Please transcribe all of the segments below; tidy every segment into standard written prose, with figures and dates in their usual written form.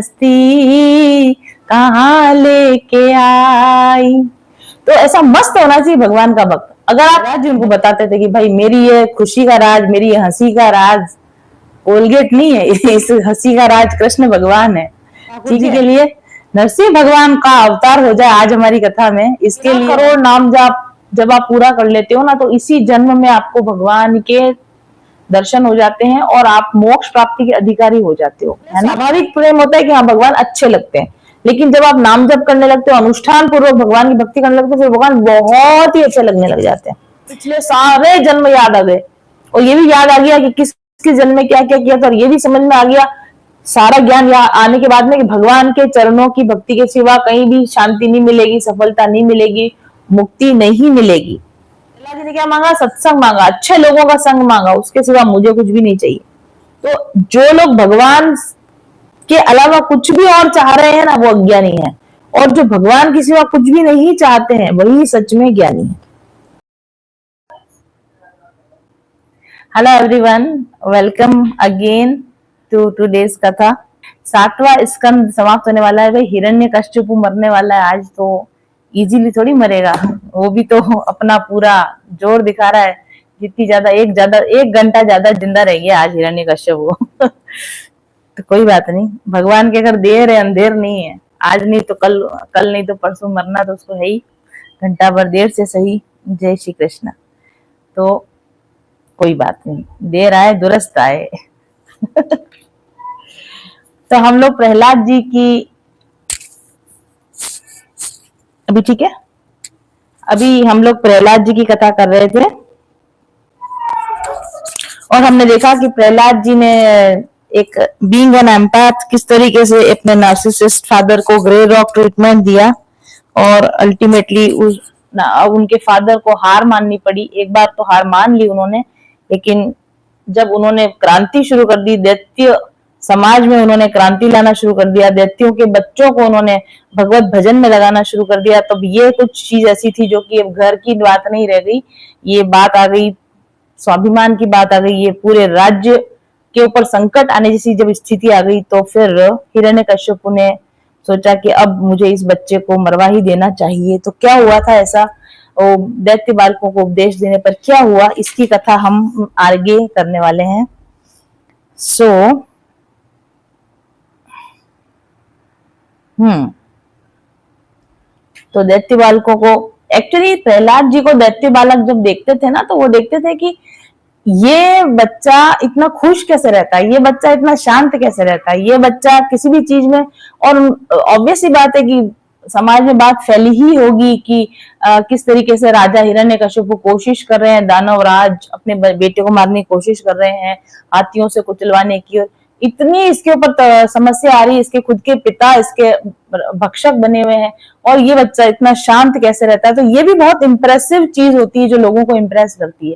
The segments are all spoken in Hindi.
मस्ती कहाँ लेके आई। तो ऐसा मस्त होना चाहिए भगवान का भक्त। अगर आप राज उनको बताते थे कि भाई मेरी ये खुशी का राज, मेरी ये हंसी का राज कोलगेट नहीं है, इस हंसी का राज कृष्ण भगवान है। ठीक है, के लिए नरसिंह भगवान का अवतार हो जाए आज हमारी कथा में। इसके लिए करोड़ नाम जाप जब आप पूरा कर लेते हो ना, तो इसी जन्म में आपको भगवान के दर्शन हो जाते हैं और आप मोक्ष प्राप्ति के अधिकारी हो जाते हो, है ना। स्वाभाविक प्रेम होता है कि हाँ भगवान अच्छे लगते हैं, लेकिन जब आप नाम जप करने लगते हो, अनुष्ठान पूर्वक भगवान की भक्ति करने लगते हो, फिर भगवान बहुत ही अच्छे लगने लग जाते हैं। पिछले सारे जन्म याद आ गए, और ये भी याद आ गया कि किस जन्म में क्या क्या किया था, और ये भी समझ में आ गया सारा ज्ञान आने के बाद में कि भगवान के चरणों की भक्ति के सिवा कहीं भी शांति नहीं मिलेगी, सफलता नहीं मिलेगी, मुक्ति नहीं मिलेगी। अल्लाह जी ने क्या मांगा? सत्संग मांगा, अच्छे लोगों का संग मांगा, उसके सिवा मुझे कुछ भी नहीं चाहिए। तो जो लोग भगवान के अलावा कुछ भी और चाह रहे हैं ना, वो अज्ञानी है, और जो भगवान के सिवा कुछ भी नहीं चाहते हैं वही सच में ज्ञानी है। Hello everyone, welcome again to today's कथा। 7वां स्कंद समाप्त होने वाला है भाई। हिरण्यकश्यपु मरने वाला है आज, तो इजीली थोड़ी मरेगा, वो भी तो अपना पूरा जोर दिखा रहा है। जितनी ज्यादा 1 घंटा ज्यादा जिंदा रह गया आज हिरण्यकश्यपु तो कोई बात नहीं, भगवान के अगर देर है अंधेर नहीं है, आज नहीं तो कल नहीं तो परसों मरना तो उसको है ही, घंटा भर देर से सही। जय श्री कृष्ण। तो कोई बात नहीं, देर आए दुरुस्त आए तो हम लोग प्रहलाद जी की अभी, ठीक है, अभी हम लोग प्रहलाद जी की कथा कर रहे थे, और हमने देखा कि प्रहलाद जी ने एक बीइंग एन एम्पैथ किस तरीके से अपने नार्सिसिस्ट फादर को ग्रे रॉक ट्रीटमेंट दिया, और अल्टीमेटली उनके फादर को हार माननी पड़ी। एक बार तो हार मान ली उन्होंने, लेकिन जब उन्होंने क्रांति शुरू कर दी, दैत्य समाज में उन्होंने क्रांति लाना शुरू कर दिया, दैत्यों के बच्चों को उन्होंने भगवत भजन में लगाना शुरू कर दिया, तब ये कुछ चीज ऐसी थी जो कि अब घर की बात नहीं रह गई, ये बात आ गई, स्वाभिमान की बात आ गई, ये पूरे राज्य के ऊपर संकट आने जैसी जब स्थिति आ गई, तो फिर हिरण्यकश्यपु ने सोचा कि अब मुझे इस बच्चे को मरवा ही देना चाहिए। तो क्या हुआ था ऐसा, दैत्य बालकों को उपदेश देने पर क्या हुआ, इसकी कथा हम आगे करने वाले हैं। तो दैत्य बालकों को, एक्चुअली प्रहलाद जी को दैत्य बालक जब देखते थे ना, तो वो देखते थे कि ये बच्चा इतना खुश कैसे रहता है, ये बच्चा इतना शांत कैसे रहता है, ये बच्चा किसी भी चीज में, और ऑब्वियस ही बात है कि समाज में बात फैली ही होगी कि किस तरीके से राजा हिरण्यकश्यपु कोशिश कर रहे हैं, दानव राज अपने बेटे को मारने की कोशिश कर रहे हैं, हाथियों से कुचलवाने की, और इतनी इसके ऊपर समस्या आ रही है, इसके खुद के पिता इसके भक्षक बने हुए हैं, और ये बच्चा इतना शांत कैसे रहता है। तो ये भी बहुत इंप्रेसिव चीज होती है जो लोगों को इंप्रेस करती है।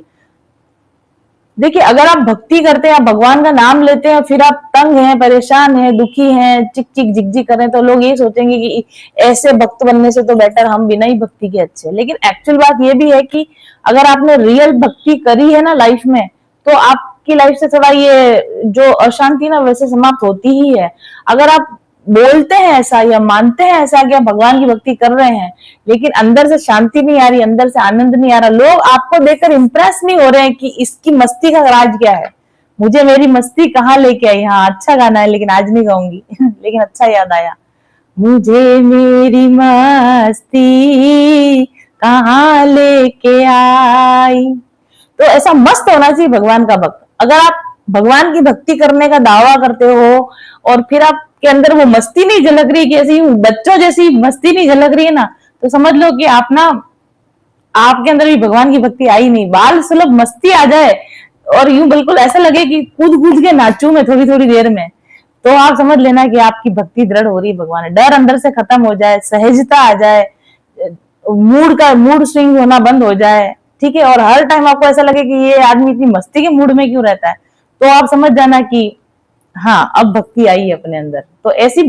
देखिए, अगर आप भक्ति करते हैं, आप भगवान का नाम लेते हैं, फिर आप तंग हैं, परेशान हैं, दुखी हैं, चिक चिक झिक झिक कर रहे हैं, तो लोग ये सोचेंगे कि ऐसे भक्त बनने से तो बेटर हम बिना ही भक्ति के अच्छे। लेकिन एक्चुअल बात ये भी है कि अगर आपने रियल भक्ति करी है ना लाइफ में, तो आपकी लाइफ से थोड़ा ये जो अशांति ना वैसे समाप्त होती ही है। अगर आप बोलते हैं ऐसा या मानते हैं ऐसा कि आप भगवान की भक्ति कर रहे हैं, लेकिन अंदर से शांति नहीं आ रही, अंदर से आनंद नहीं आ रहा, लोग आपको देखकर इंप्रेस नहीं हो रहे हैं कि इसकी मस्ती का राज क्या है, मुझे मेरी मस्ती कहाँ लेके आई। हाँ, अच्छा गाना है, लेकिन आज नहीं गाऊंगी लेकिन अच्छा याद आया, मुझे मेरी मस्ती कहाँ लेके आई। तो ऐसा मस्त होना चाहिए भगवान का भक्त। अगर आप भगवान की भक्ति करने का दावा करते हो और फिर आपके अंदर वो मस्ती नहीं झलक रही, कैसी बच्चों जैसी मस्ती नहीं झलक रही है ना, तो समझ लो कि आप ना, आपके अंदर भी भगवान की भक्ति आई नहीं। बाल सुलभ मस्ती आ जाए और यूं बिल्कुल ऐसा लगे कि कूद कूद के नाचूं मैं थोड़ी थोड़ी देर में, तो आप समझ लेना कि आपकी भक्ति दृढ़ हो रही है भगवान। डर अंदर से खत्म हो जाए, सहजता आ जाए, मूड स्विंग होना बंद हो जाए, ठीक है, और हर टाइम आपको ऐसा लगे कि ये आदमी इतनी मस्ती के मूड में क्यों रहता है, तो आप समझ जाना कि हाँ, अब भक्ति आई है अपने अंदर। तो ऐसी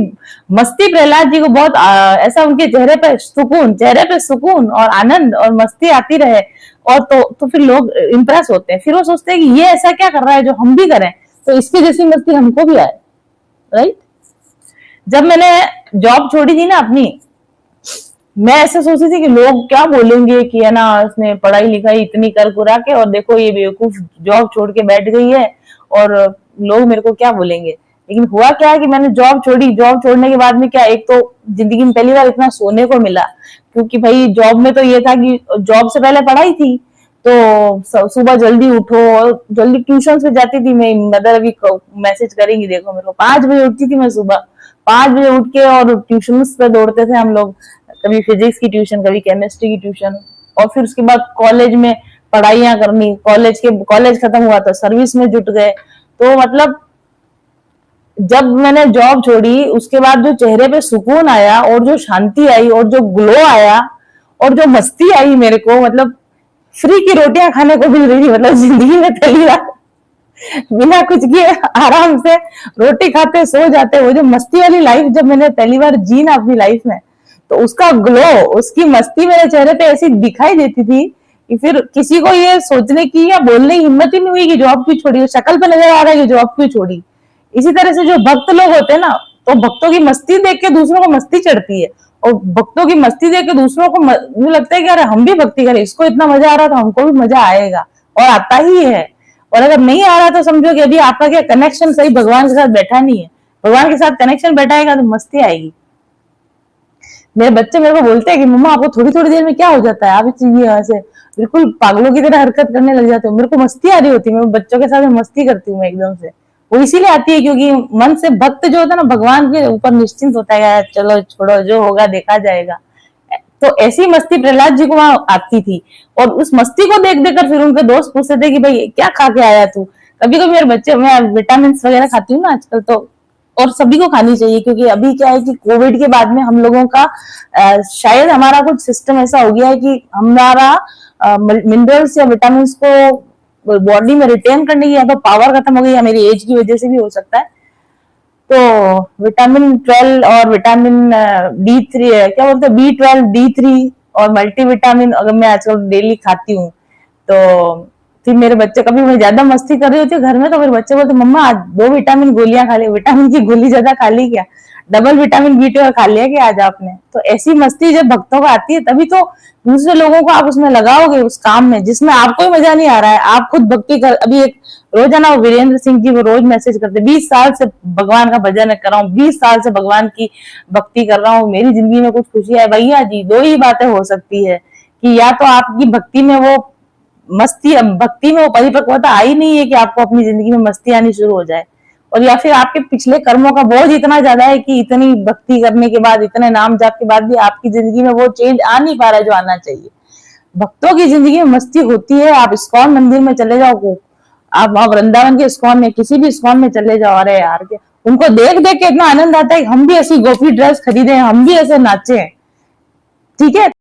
मस्ती प्रहलाद जी को बहुत ऐसा उनके चेहरे पे सुकून और आनंद और मस्ती आती रहे, और तो फिर लोग इंप्रेस होते हैं, फिर वो सोचते हैं कि ये ऐसा क्या कर रहा है जो हम भी करें, तो इसकी जैसी मस्ती हमको भी आए, राइट। जब मैंने जॉब छोड़ी थी ना अपनी, मैं ऐसे सोची थी कि लोग क्या बोलेंगे कि है ना उसने पढ़ाई लिखाई इतनी कर कुरा के और देखो ये बेवकूफ जॉब छोड़ के बैठ गई है, और लोग मेरे को क्या बोलेंगे। लेकिन हुआ क्या है कि मैंने जॉब छोड़ी, जॉब छोड़ने के बाद में क्या, एक तो जिंदगी में पहली बार इतना सोने को मिला, क्योंकि भाई जॉब में तो ये था कि जॉब से पहले पढ़ाई थी, तो सुबह जल्दी उठो और जल्दी ट्यूशन पे जाती थी मैं। मदर अभी मैसेज करेंगी, देखो मेरे को 5 बजे उठती थी मैं सुबह, 5 बजे उठ के और ट्यूशन पे दौड़ते थे हम लोग, कभी फिजिक्स की ट्यूशन, कभी केमिस्ट्री की ट्यूशन, और फिर उसके बाद कॉलेज में पढ़ाइयाँ करनी, कॉलेज खत्म हुआ तो सर्विस में जुट गए। तो मतलब जब मैंने जॉब छोड़ी उसके बाद जो चेहरे पे सुकून आया और जो शांति आई और जो ग्लो आया और जो मस्ती आई मेरे को, मतलब फ्री की रोटियां खाने को मिल रही थी, मतलब जिंदगी में पहली बार बिना कुछ किए आराम से रोटी खाते सो जाते, वो जो मस्ती वाली लाइफ जब मैंने पहली बार जी ना अपनी लाइफ में, तो उसका ग्लो, उसकी मस्ती मेरे चेहरे पे ऐसी दिखाई देती थी कि फिर किसी को ये सोचने की या बोलने की हिम्मत ही नहीं हुई कि जॉब क्यों छोड़ी। शक्ल पे नजर आ रहा है कि जॉब क्यों छोड़ी। इसी तरह से जो भक्त लोग होते हैं ना, तो भक्तों की मस्ती देख के दूसरों को मस्ती चढ़ती है, और भक्तों की मस्ती देख के दूसरों को मुझे लगता है कि अरे हम भी भक्ति करें, इसको इतना मजा आ रहा है तो हमको भी मजा आएगा, और आता ही है। और अगर नहीं आ रहा तो समझो कि अभी आपका क्या कनेक्शन सही भगवान के साथ बैठा नहीं है। भगवान के साथ कनेक्शन बैठाएगा तो मस्ती आएगी। मेरे बच्चे मेरे को बोलते हैं कि मम्मा आपको थोड़ी थोड़ी देर में क्या हो जाता है, आप इस ऐसे बिल्कुल पागलों की तरह हरकत करने लग जाते हो। मेरे को मस्ती आ रही होती है, मैं बच्चों के साथ में मस्ती करती हूँ मैं एकदम से। वो इसीलिए आती है क्योंकि मन से भक्त जो होता है ना भगवान के ऊपर निश्चिंत होता है, यार चलो छोड़ो जो होगा देखा जाएगा। तो ऐसी मस्ती प्रहलाद जी को वहां आती थी, और उस मस्ती को देख देख कर फिर उनके दोस्त पूछते थे कि भाई क्या खा के आया तू। कभी कभी मेरे बच्चे, मैं विटामिन वगैरह खाती हूँ ना आजकल, तो और सभी को खानी चाहिए, क्योंकि अभी क्या है कि कोविड के बाद में हम लोगों का शायद हमारा कुछ सिस्टम ऐसा हो गया है कि हमारा मिनरल्स या विटामिन को बॉडी में रिटेन करने की या तो पावर खत्म हो गई, या मेरी एज की वजह से भी हो सकता है। तो विटामिन 12 और विटामिन D3, क्या बोलते हैं, B12 D3 और मल्टीविटामिन अगर मैं आजकल डेली खाती हूँ, तो फिर मेरे बच्चे, कभी मैं ज्यादा मस्ती कर रही होती है घर में तो मेरे बच्चे बोलते मम्मा आज 2 विटामिन गोलियां खा ली, विटामिन की गोली ज्यादा खा ली क्या, डबल विटामिन B12 खा लिया क्या आज आपने। तो ऐसी मस्ती जब भक्तों को आती है तभी तो दूसरे लोगों को आप उसमें लगाओगे, उस काम में जिसमें आपको ही मजा नहीं आ रहा है। आप खुद भक्ति कर, अभी एक रोजाना वो वीरेंद्र सिंह जी वो रोज मैसेज करते, 20 साल से भगवान का भजन कर रहा हूँ, 20 साल से भगवान की भक्ति कर रहा हूँ, मेरी जिंदगी में कुछ खुशी है। भैया जी दो ही बातें हो सकती है, कि या तो आपकी भक्ति में वो मस्ती, भक्ति में वो परिपक्वता आई नहीं है कि आपको अपनी जिंदगी में मस्ती आनी शुरू हो जाए, और या फिर आपके पिछले कर्मों का बोझ इतना ज्यादा है कि इतनी भक्ति करने के बाद, इतने नाम जाप के बाद भी आपकी जिंदगी में वो चेंज आ नहीं पा रहा है जो आना चाहिए। भक्तों की जिंदगी में मस्ती होती है। आप इस्कॉन मंदिर में चले जाओ, आप वहां वृंदावन के इस्कॉन में, किसी भी इस्कॉन में चले जाओ, अरे यार के उनको देख देख के इतना आनंद आता है कि हम भी ऐसी गोपी ड्रेस खरीदे, हम भी ऐसे नाचे। ठीक है।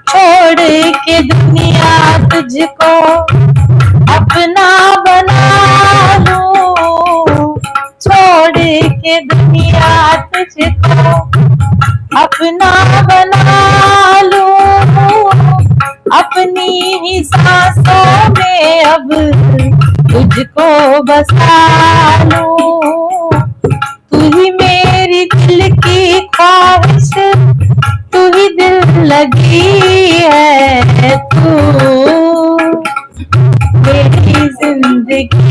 छोड़ के दुनिया तुझको अपना बना लूं, छोड़ के दुनिया तुझको अपना बना लूं, अपनी ही सांसों में अब तुझको बसा लूं, तू ही मेरी दिल की ख्वाहिश, तू ही दिल लगी है, तू मेरी जिंदगी।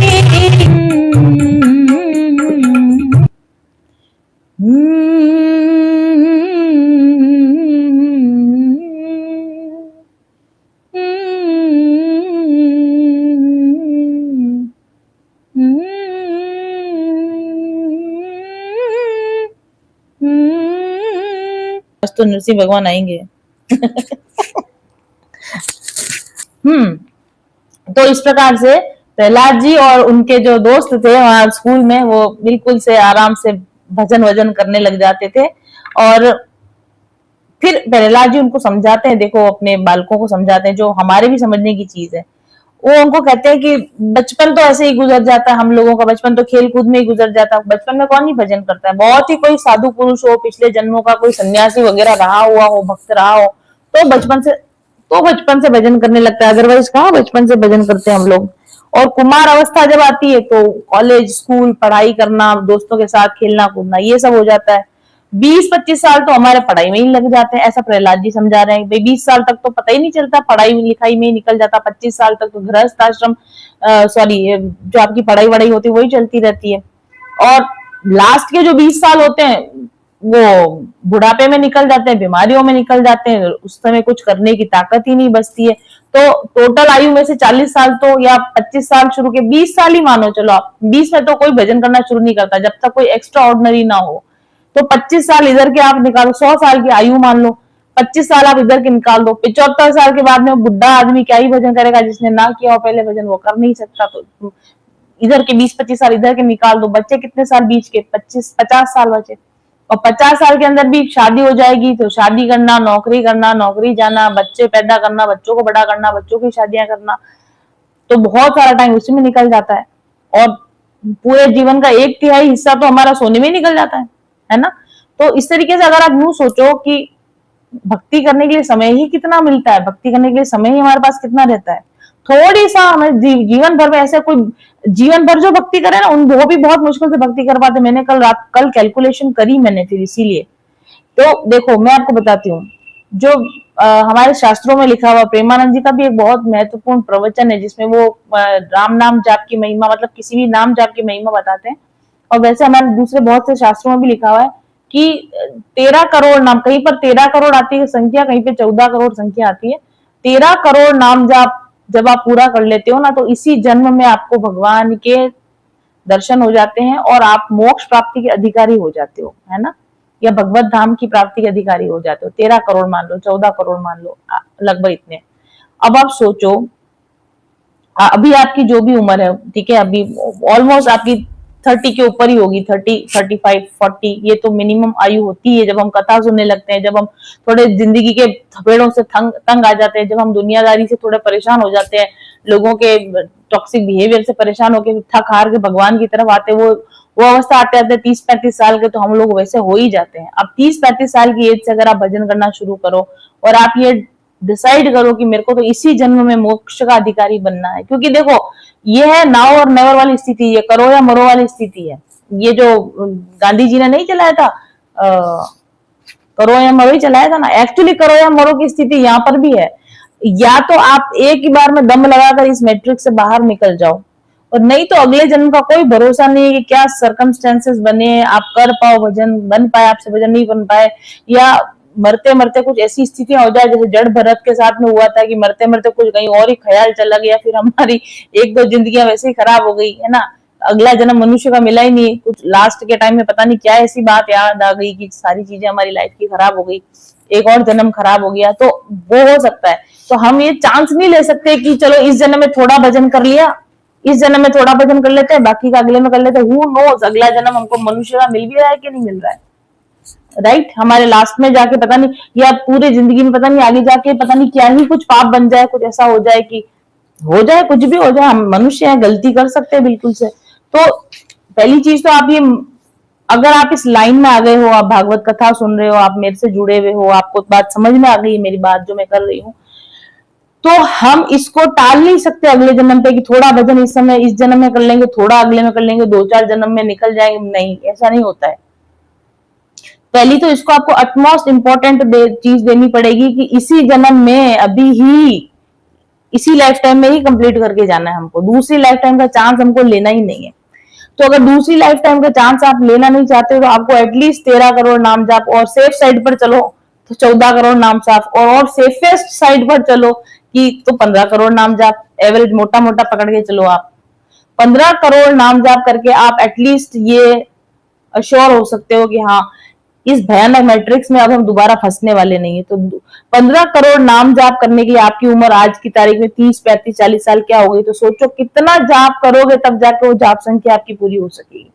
तो नरसिंह भगवान आएंगे। तो इस प्रकार से प्रहलाद जी और उनके जो दोस्त थे वहां स्कूल में, वो बिल्कुल से आराम से भजन वजन करने लग जाते थे। और फिर प्रहलाद जी उनको समझाते हैं, देखो अपने बालकों को समझाते हैं, जो हमारे भी समझने की चीज है। वो उनको कहते हैं कि बचपन तो ऐसे ही गुजर जाता है, हम लोगों का बचपन तो खेल कूद में ही गुजर जाता है, बचपन में कौन ही भजन करता है। बहुत ही कोई साधु पुरुष हो, पिछले जन्मों का कोई सन्यासी वगैरह रहा हुआ हो, भक्त रहा हो, तो बचपन से भजन करने लगता है, अदरवाइज कहाँ बचपन से भजन करते हैं हम लोग। और कुमार अवस्था जब आती है तो कॉलेज स्कूल पढ़ाई करना, दोस्तों के साथ खेलना कूदना, ये सब हो जाता है। 20-25 साल तो हमारे पढ़ाई में ही लग जाते हैं, ऐसा प्रहलाद जी समझा रहे हैं। भाई 20 साल तक तो पता ही नहीं चलता, पढ़ाई लिखाई में ही निकल जाता। 25 साल तक तो गृहस्थ आश्रम, सॉरी, जो आपकी पढ़ाई वढ़ाई होती है वही चलती रहती है। और लास्ट के जो 20 साल होते हैं वो बुढ़ापे में निकल जाते हैं, बीमारियों में निकल जाते हैं, उस समय कुछ करने की ताकत ही नहीं बचती है। तो टोटल आयु में से 40 साल तो, या 25 साल शुरू के 20 साल ही मानो चलो आप, 20 में तो कोई भजन करना शुरू नहीं करता जब तक कोई एक्स्ट्रा ऑर्डिनरी ना हो। तो 25 साल इधर के आप निकालो, 100 साल की आयु मान लो, 25 साल आप इधर के निकाल दो, 75 साल के बाद में बुढ़ा आदमी क्या ही भजन करेगा, जिसने ना किया हो पहले भजन वो कर नहीं सकता। तो इधर के 20-25 साल इधर के निकाल दो, बच्चे कितने साल बीच के, 50 साल बचे। और 50 साल के अंदर भी शादी हो जाएगी, तो शादी करना, नौकरी जाना, बच्चे पैदा करना, बच्चों को बड़ा करना, बच्चों की शादियां करना, तो बहुत सारा टाइम उसी में निकल जाता है। और पूरे जीवन का 1/3 हिस्सा तो हमारा सोने में निकल जाता है ना। तो इस तरीके से अगर आप यूं सोचो कि भक्ति करने के लिए समय ही कितना मिलता है, भक्ति करने के लिए समय ही हमारे पास कितना रहता है, थोड़ी सा हमें जीवन भर में ऐसे कोई जीवन भर जो भक्ति करे ना, उन वो भी बहुत मुश्किल से भक्ति कर पाते। मैंने कल कैलकुलेशन करी मैंने, फिर इसीलिए तो देखो मैं आपको बताती हूँ, जो हमारे शास्त्रों में लिखा हुआ, प्रेमानंद जी का भी एक बहुत महत्वपूर्ण प्रवचन है जिसमें वो राम नाम जाप की महिमा, मतलब किसी भी नाम जाप की महिमा बताते हैं। और वैसे हमारे दूसरे बहुत से शास्त्रों में भी लिखा हुआ है कि 13 करोड़ नाम, कहीं पर 13 करोड़ आती है संख्या, कहीं पे 14 करोड़ संख्या आती है। 13 करोड़ नाम जाप जब आप पूरा कर लेते हो ना, तो इसी जन्म में आपको भगवान के दर्शन हो जाते हैं और आप मोक्ष प्राप्ति के अधिकारी हो जाते हो, है ना, या भगवत धाम की प्राप्ति के अधिकारी हो जाते हो। 13 करोड़ मान लो, 14 करोड़ मान लो, लगभग इतने। अब आप सोचो, अभी आपकी जो भी उम्र है, ठीक है, अभी ऑलमोस्ट आपकी 30 के ऊपर ही होगी, 30, 35, 40, ये तो मिनिमम आयु होती है जब हम कथा सुनने लगते हैं, जब हम थोड़े जिंदगी के थपेड़ों से तंग आ जाते हैं, जब हम दुनियादारी से थोड़े परेशान हो जाते हैं, लोगों के टॉक्सिक बिहेवियर से परेशान होकर थक हार के भगवान की तरफ आते, वो अवस्था आते आते 30-35 साल के तो हम लोग वैसे हो ही जाते हैं। अब 30-35 साल की एज से अगर आप भजन करना शुरू करो और आप ये डिसाइड करो कि मेरे को तो इसी जन्म में मोक्ष का अधिकारी बनना है, क्योंकि देखो ये है नाउ और नेवर वाली स्थिति, ये करो या मरो वाली स्थिति है। ये जो गांधी जी ने नहीं चलाया था, करो या मरो ही चलाया था ना, एक्चुअली करो या मरो की स्थिति यहाँ पर भी है। या तो आप एक ही बार में दम लगाकर इस मैट्रिक्स से बाहर निकल जाओ, और नहीं तो अगले जन्म का कोई भरोसा नहीं है कि क्या सर्कमस्टेंसेस बने, आप कर पाओ भजन, बन पाए आपसे भजन नहीं बन पाए, या मरते मरते कुछ ऐसी स्थितियां हो जाए जैसे जड़ भरत के साथ में हुआ था कि मरते मरते कुछ कहीं और ही ख्याल चला गया, फिर हमारी एक दो जिंदगियां वैसे ही खराब हो गई है ना, अगला जन्म मनुष्य का मिला ही नहीं, कुछ लास्ट के टाइम में पता नहीं क्या ऐसी बात याद आ गई कि सारी चीजें हमारी लाइफ की खराब हो गई, एक और जन्म खराब हो गया, तो वो हो सकता है। तो हम ये चांस नहीं ले सकते कि चलो इस जन्म में थोड़ा भजन कर लिया, इस जन्म में थोड़ा भजन कर लेते हैं, बाकी का अगले में कर लेते हैं, हु नोस अगला जन्म हमको मनुष्य का मिल भी रहा है कि नहीं मिल रहा है, राइट। हमारे लास्ट में जाके पता नहीं, या पूरी जिंदगी में पता नहीं आगे जाके पता नहीं क्या ही कुछ पाप बन जाए, कुछ ऐसा हो जाए कि हो जाए, कुछ भी हो जाए, हम मनुष्य हैं, गलती कर सकते हैं बिल्कुल से। तो पहली चीज तो आप ये, अगर आप इस लाइन में आ गए हो, आप भागवत कथा सुन रहे हो, आप मेरे से जुड़े हुए हो, आपको बात समझ में आ गई मेरी बात जो मैं कर रही हूँ, तो हम इसको टाल नहीं सकते अगले जन्म पे कि थोड़ा भजन इस समय इस जन्म में कर लेंगे, थोड़ा अगले में कर लेंगे, 2-4 जन्म में निकल जाएंगे, नहीं, ऐसा नहीं होता है। पहली तो इसको आपको अटमोस्ट इंपॉर्टेंट चीज देनी पड़ेगी कि इसी जन्म में, अभी ही, इसी लाइफ टाइम में ही कंप्लीट करके जाना है हमको, दूसरी लाइफ टाइम का चांस हमको लेना ही नहीं है। तो अगर दूसरी लाइफ टाइम का चांस आप लेना नहीं चाहते हो तो आपको एटलीस्ट 13 करोड़ नाम जाप, और सेफ साइड पर चलो तो 14 करोड़ नाम जाप, और सेफेस्ट साइड पर चलो कि तो 15 करोड़ नाम जाप, एवरेज मोटा मोटा पकड़ के चलो आप 15 करोड़ नाम जाप करके आप एटलीस्ट ये अश्योर हो सकते हो कि हाँ, इस भयानक मैट्रिक्स में अब हम दोबारा फंसने वाले नहीं है। तो 15 करोड़ नाम जाप करने के लिए आपकी उम्र आज की तारीख में 30, 35, 40 साल क्या हो गई, तो सोचो कितना जाप करोगे तब जाके वो जाप संख्या आपकी पूरी हो सकेगी।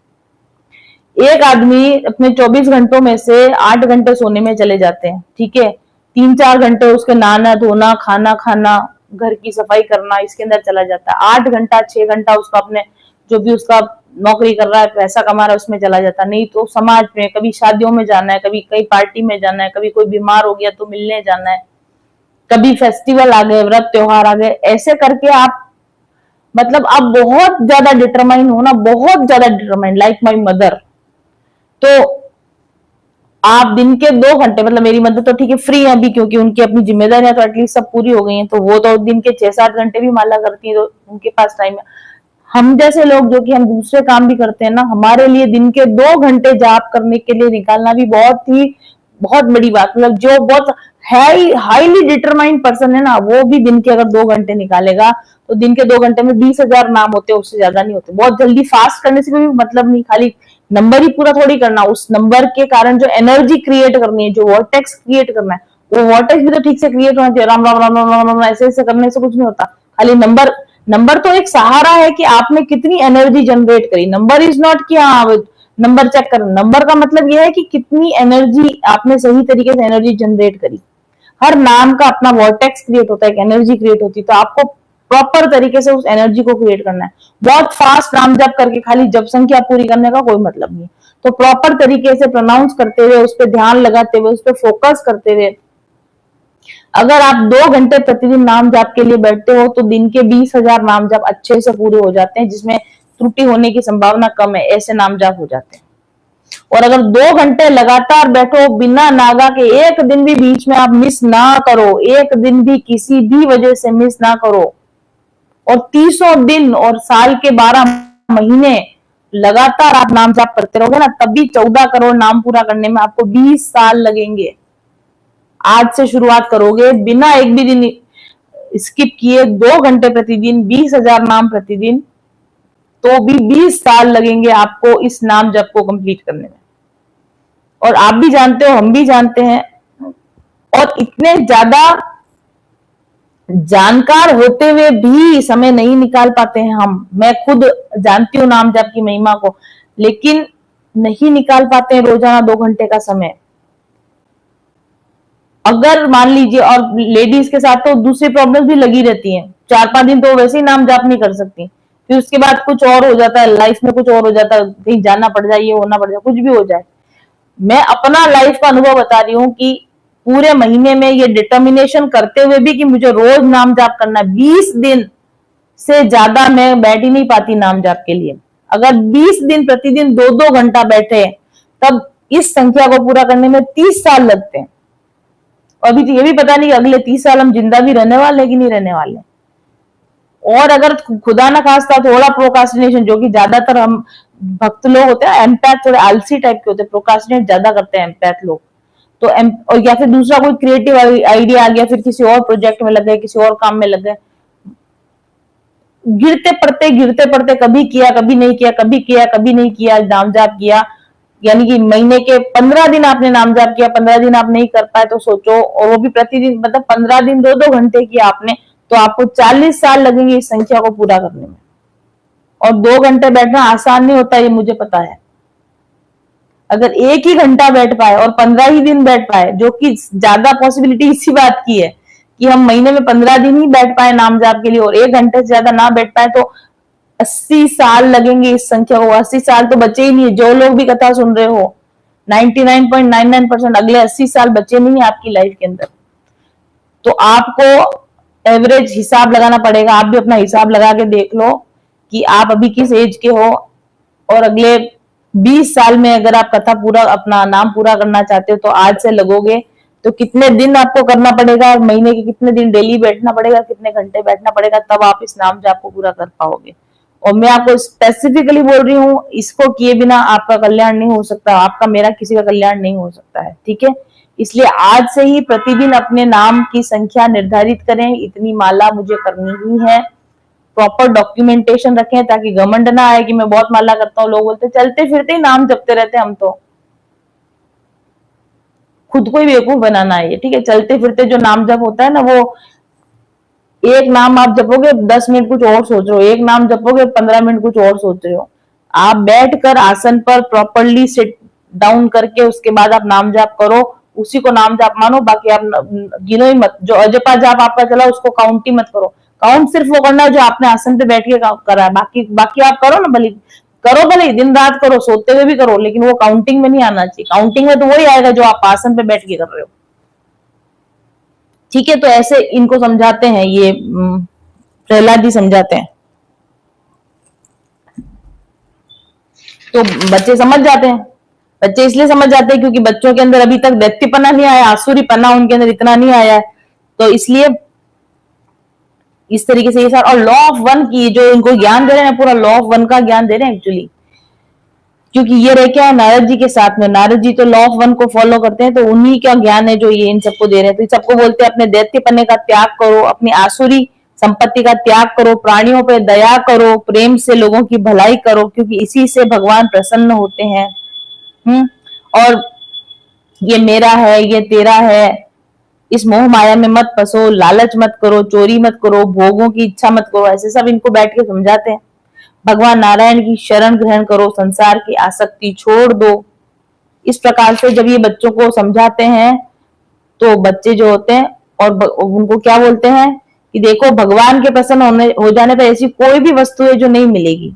एक आदमी अपने 24 घंटों में से 8 घंटे सोने में चले जाते हैं, ठीक है, 3-4 घंटे उसके नहाना धोना खाना खाना घर की सफाई करना इसके अंदर चला जाता है, 8 घंटा 6 घंटा उसका अपने जो भी उसका नौकरी कर रहा है पैसा कमा रहा है उसमें चला जाता है। नहीं तो समाज में कभी शादियों में जाना है, कभी कई पार्टी में जाना है, कभी कोई बीमार हो गया तो मिलने जाना है, कभी फेस्टिवल आ गए, व्रत त्योहार आ गए, ऐसे करके आप मतलब आप बहुत ज्यादा डिटरमाइन हो ना, बहुत ज्यादा डिटरमाइन, लाइक माई मदर। तो आप दिन के 2 घंटे, मतलब मेरी मदद तो ठीक है फ्री है अभी क्योंकि उनकी अपनी जिम्मेदारियां तो एटलीस्ट सब पूरी हो गई हैं, तो वो तो दिन के 6-7 घंटे भी माला करती है, तो उनके पास टाइम है। हम जैसे लोग जो कि हम दूसरे काम भी करते हैं ना, हमारे लिए दिन के 2 घंटे जाप करने के लिए निकालना भी बहुत बड़ी बात, मतलब जो बहुत हाईली डिटरमाइंड पर्सन है ना, वो भी दिन के अगर 2 घंटे निकालेगा तो दिन के 2 घंटे में 20,000 नाम होते हैं, उससे ज्यादा नहीं होते। बहुत जल्दी फास्ट करने से कोई मतलब नहीं, खाली नंबर ही पूरा थोड़ी करना, उस नंबर के कारण जो एनर्जी क्रिएट करनी है, जो वॉर्टेक्स क्रिएट करना है, वो वॉर्टेक्स भी तो ठीक से क्रिएट होना चाहिए। राम राम राम राम राम राम ऐसे ऐसे करने से कुछ नहीं होता, खाली नंबर तो एक सहारा है कि आपने कितनी एनर्जी जनरेट करी। नंबर इज नॉट कि हाँ नंबर चेक कर, नंबर का मतलब यह है कि कितनी एनर्जी आपने सही तरीके से एनर्जी जनरेट करी। हर नाम का अपना वॉर्टेक्स क्रिएट होता है, एक एनर्जी क्रिएट होती है, तो आपको प्रॉपर तरीके से उस एनर्जी को क्रिएट करना है। बहुत फास्ट नाम जप करके खाली जप संख्या पूरी करने का कोई मतलब नहीं। तो प्रॉपर तरीके से प्रोनाउंस करते हुए, उस पर ध्यान लगाते हुए, उस पर फोकस करते हुए अगर आप 2 घंटे प्रतिदिन नाम जाप के लिए बैठते हो तो दिन के 20,000 नाम जाप अच्छे से पूरे हो जाते हैं, जिसमें त्रुटि होने की संभावना कम है, ऐसे नाम जाप हो जाते हैं। और अगर 2 घंटे लगातार बैठो बिना नागा के, एक दिन भी बीच में आप मिस ना करो, एक दिन भी किसी भी वजह से मिस ना करो, और 30 दिन और साल के 12 महीने लगातार आप नाम जाप करते रहोगे ना, तब भी 14 करोड़ नाम पूरा करने में आपको 20 साल लगेंगे। आज से शुरुआत करोगे बिना एक भी दिन स्किप किए 2 घंटे प्रतिदिन 20,000 नाम प्रतिदिन, तो भी 20 साल लगेंगे आपको इस नाम जप को कंप्लीट करने में। और आप भी जानते हो, हम भी जानते हैं, और इतने ज्यादा जानकार होते हुए भी समय नहीं निकाल पाते हैं हम। मैं खुद जानती हूँ नाम जप की महिमा को, लेकिन नहीं निकाल पाते हैं रोजाना 2 घंटे का समय। अगर मान लीजिए, और लेडीज के साथ तो दूसरी प्रॉब्लम भी लगी रहती हैं, 4-5 दिन तो वैसे ही नाम जाप नहीं कर सकती, फिर उसके बाद कुछ और हो जाता है, लाइफ में कुछ और हो जाता है, कहीं जाना पड़ जाए, ये होना पड़ जाए, कुछ भी हो जाए। मैं अपना लाइफ का अनुभव बता रही हूँ कि पूरे महीने में ये डिटर्मिनेशन करते हुए भी कि मुझे रोज नाम जाप करना है, 20 दिन से ज्यादा मैं बैठ ही नहीं पाती नाम जाप के लिए। अगर 20 दिन प्रतिदिन 2-2 घंटा बैठे तब इस संख्या को पूरा करने में 30 साल लगते हैं। अभी तो ये भी पता नहीं अगले 30 साल हम जिंदा भी रहने वाले कि नहीं रहने वाले। और अगर खुदा ना खास्ता थोड़ा प्रोकास्टिनेशन, जो कि ज्यादातर हम भक्त लोग होते हैं, एम्पैथ थोड़े आलसी टाइप के होते हैं, प्रोकास्टिनेट ज्यादा करते हैं एम्पैथ लोग, तो और या फिर दूसरा कोई क्रिएटिव आइडिया आ गया, फिर किसी और प्रोजेक्ट में लग गए, किसी और काम में लग गए, गिरते पड़ते कभी किया कभी नहीं किया, कभी किया कभी नहीं किया, नाम जाप किया, यानी कि महीने के 15 दिन आपने नाम जाप किया, 15 दिन आप नहीं कर पाए तो सोचो, और वो भी प्रतिदिन, मतलब 15 दिन 2-2 घंटे किया आपने, तो आपको 40 साल लगेंगे इस संख्या को पूरा करने में। और 2 घंटे बैठना आसान नहीं होता, ये मुझे पता है। अगर 1 ही घंटा बैठ पाए और 15 ही दिन बैठ पाए, जो कि ज्यादा पॉसिबिलिटी इसी बात की है कि हम महीने में 15 दिन ही बैठ पाए नाम जाप के लिए और 1 घंटे से ज्यादा ना बैठ पाए, तो 80 साल लगेंगे इस संख्या को। 80 साल तो बचे ही नहीं। जो लोग भी कथा सुन रहे हो, 99.99% अगले 80 साल बचे नहीं है आपकी लाइफ के अंदर। तो आपको एवरेज हिसाब लगाना पड़ेगा। आप भी अपना हिसाब लगा के देख लो कि आप अभी किस एज के हो, और अगले 20 साल में अगर आप कथा पूरा, अपना नाम पूरा करना चाहते हो, तो आज से लगोगे तो कितने दिन आपको करना पड़ेगा, महीने के कितने दिन डेली बैठना पड़ेगा, कितने घंटे बैठना पड़ेगा, तब आप इस नाम जाप को पूरा कर पाओगे। और मैं आपको स्पेसिफिकली बोल रही हूँ, इसको किए बिना आपका कल्याण नहीं हो सकता, आपका मेरा किसी का कल्याण नहीं हो सकता है, ठीक है। इसलिए आज से ही प्रतिदिन अपने नाम की संख्या निर्धारित करें, इतनी माला मुझे करनी ही है। प्रॉपर डॉक्यूमेंटेशन रखें ताकि घमंड ना आए कि मैं बहुत माला करता हूँ। लोग बोलते चलते फिरते ही नाम जपते रहते, हम तो खुद को ही बेवकूफ बनाना है ये, ठीक है। चलते फिरते जो नाम जप होता है ना, वो एक नाम आप जपोगे 10 मिनट कुछ और सोच रहे हो, एक नाम जपोगे 15 मिनट कुछ और सोच रहे हो। आप बैठकर आसन पर प्रॉपरली सिट डाउन करके उसके बाद आप नाम जाप करो, उसी को नाम जाप मानो, बाकी आप गिनो ही मत। जो अजपा जाप आपका चला उसको काउंट ही मत करो। काउंट सिर्फ वो करना है जो आपने आसन पे बैठ के करा है, बाकी आप करो ना, भले दिन रात करो, सोते हुए भी करो, लेकिन वो काउंटिंग में नहीं आना चाहिए। काउंटिंग में तो वही आएगा जो आप आसन पे बैठ के कर रहे हो, ठीक है। तो ऐसे इनको समझाते हैं, ये प्रहलाद जी समझाते हैं, तो बच्चे समझ जाते हैं। बच्चे इसलिए समझ जाते हैं क्योंकि बच्चों के अंदर अभी तक दैत्यपना नहीं आया, आसुरीपना उनके अंदर इतना नहीं आया है, तो इसलिए इस तरीके से ये सारा। और लॉ ऑफ वन की जो इनको ज्ञान दे रहे हैं, पूरा लॉ ऑफ वन का ज्ञान दे रहे हैं एक्चुअली, क्योंकि ये रह क्या है नारद जी के साथ में। नारद जी तो लॉ ऑफ वन को फॉलो करते हैं, तो उन्हीं का ज्ञान है जो ये इन सबको दे रहे हैं। तो सबको बोलते हैं अपने दैत्यपने का त्याग करो, अपनी आसुरी संपत्ति का त्याग करो, प्राणियों पर दया करो, प्रेम से लोगों की भलाई करो, क्योंकि इसी से भगवान प्रसन्न होते हैं। और ये मेरा है, ये तेरा है, इस मोह माया में मत फंसो, लालच मत करो, चोरी मत करो, भोगों की इच्छा मत करो, ऐसे सब इनको बैठ के समझाते हैं। भगवान नारायण की शरण ग्रहण करो, संसार की आसक्ति छोड़ दो। इस प्रकार से जब ये बच्चों को समझाते हैं, तो बच्चे जो होते हैं और उनको क्या बोलते हैं कि देखो, भगवान के प्रसन्न हो जाने पर ऐसी कोई भी वस्तु है जो नहीं मिलेगी।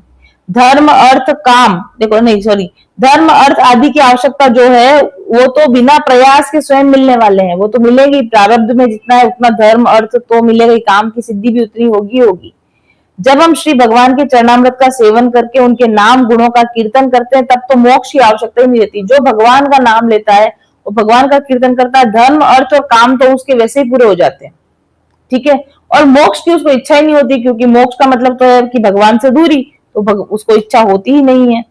धर्म अर्थ काम, देखो नहीं सॉरी, धर्म अर्थ आदि की आवश्यकता जो है वो तो बिना प्रयास के स्वयं मिलने वाले हैं, वो तो मिलेगी। प्रारब्ध में जितना है उतना धर्म अर्थ तो मिलेगा, काम की सिद्धि भी उतनी होगी। जब हम श्री भगवान के चरणामृत का सेवन करके उनके नाम गुणों का कीर्तन करते हैं, तब तो मोक्ष की आवश्यकता ही नहीं रहती। जो भगवान का नाम लेता है, वो भगवान का कीर्तन करता है, धर्म अर्थ और काम तो उसके वैसे ही पूरे हो जाते हैं, ठीक है। और मोक्ष की उसको इच्छा ही नहीं होती, क्योंकि मोक्ष का मतलब तो है कि भगवान से दूरी, तो उसको इच्छा होती ही नहीं है।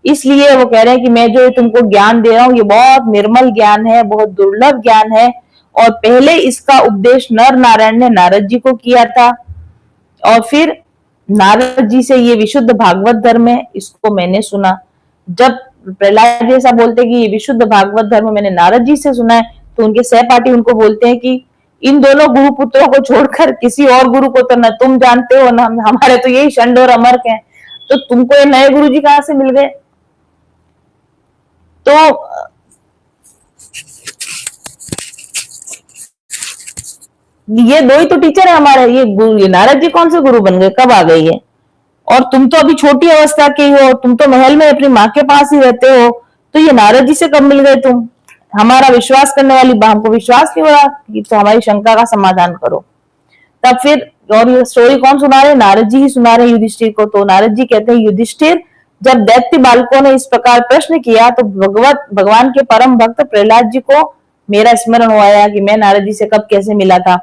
इसलिए वो कह रहे हैं कि मैं जो तुमको ज्ञान दे रहा हूँ, ये बहुत निर्मल ज्ञान है, बहुत दुर्लभ ज्ञान है। और पहले इसका उपदेश नर नारायण ने नारद जी को किया था, और फिर नारद जी से ये विशुद्ध भागवत धर्म है, इसको मैंने सुना। जब प्रहलाद जी ऐसा बोलते कि ये विशुद्ध भागवत धर्म मैंने नारद जी से सुना है, तो उनके सहपाठी उनको बोलते हैं कि इन दोनों गुरु पुत्रों को छोड़कर किसी और गुरु को तो न तुम जानते हो, न हमारे तो यही षंड और अमर्क हैं, तो तुमको ये नए गुरु जी कहां से मिल गए। तो ये दो ही तो टीचर है हमारे, ये नारद जी कौन से गुरु बन गए, कब आ गए ये। और तुम तो अभी छोटी अवस्था के हो, तुम तो महल में अपनी माँ के पास ही रहते हो, तो ये नारद जी से कब मिल गए तुम। हमारा विश्वास करने वाली हमको विश्वास नहीं हो रहा, तो हमारी शंका का समाधान करो। तब फिर, और ये स्टोरी कौन सुना रहे, नारद जी ही सुना रहे युधिष्ठिर को। तो नारद जी कहते हैं, युधिष्ठिर, जब दैत्य बालकों ने इस प्रकार प्रश्न किया, तो भगवान के परम भक्त प्रहलाद जी को मेरा स्मरण हुआ कि मैं नारद जी से कब कैसे मिला था।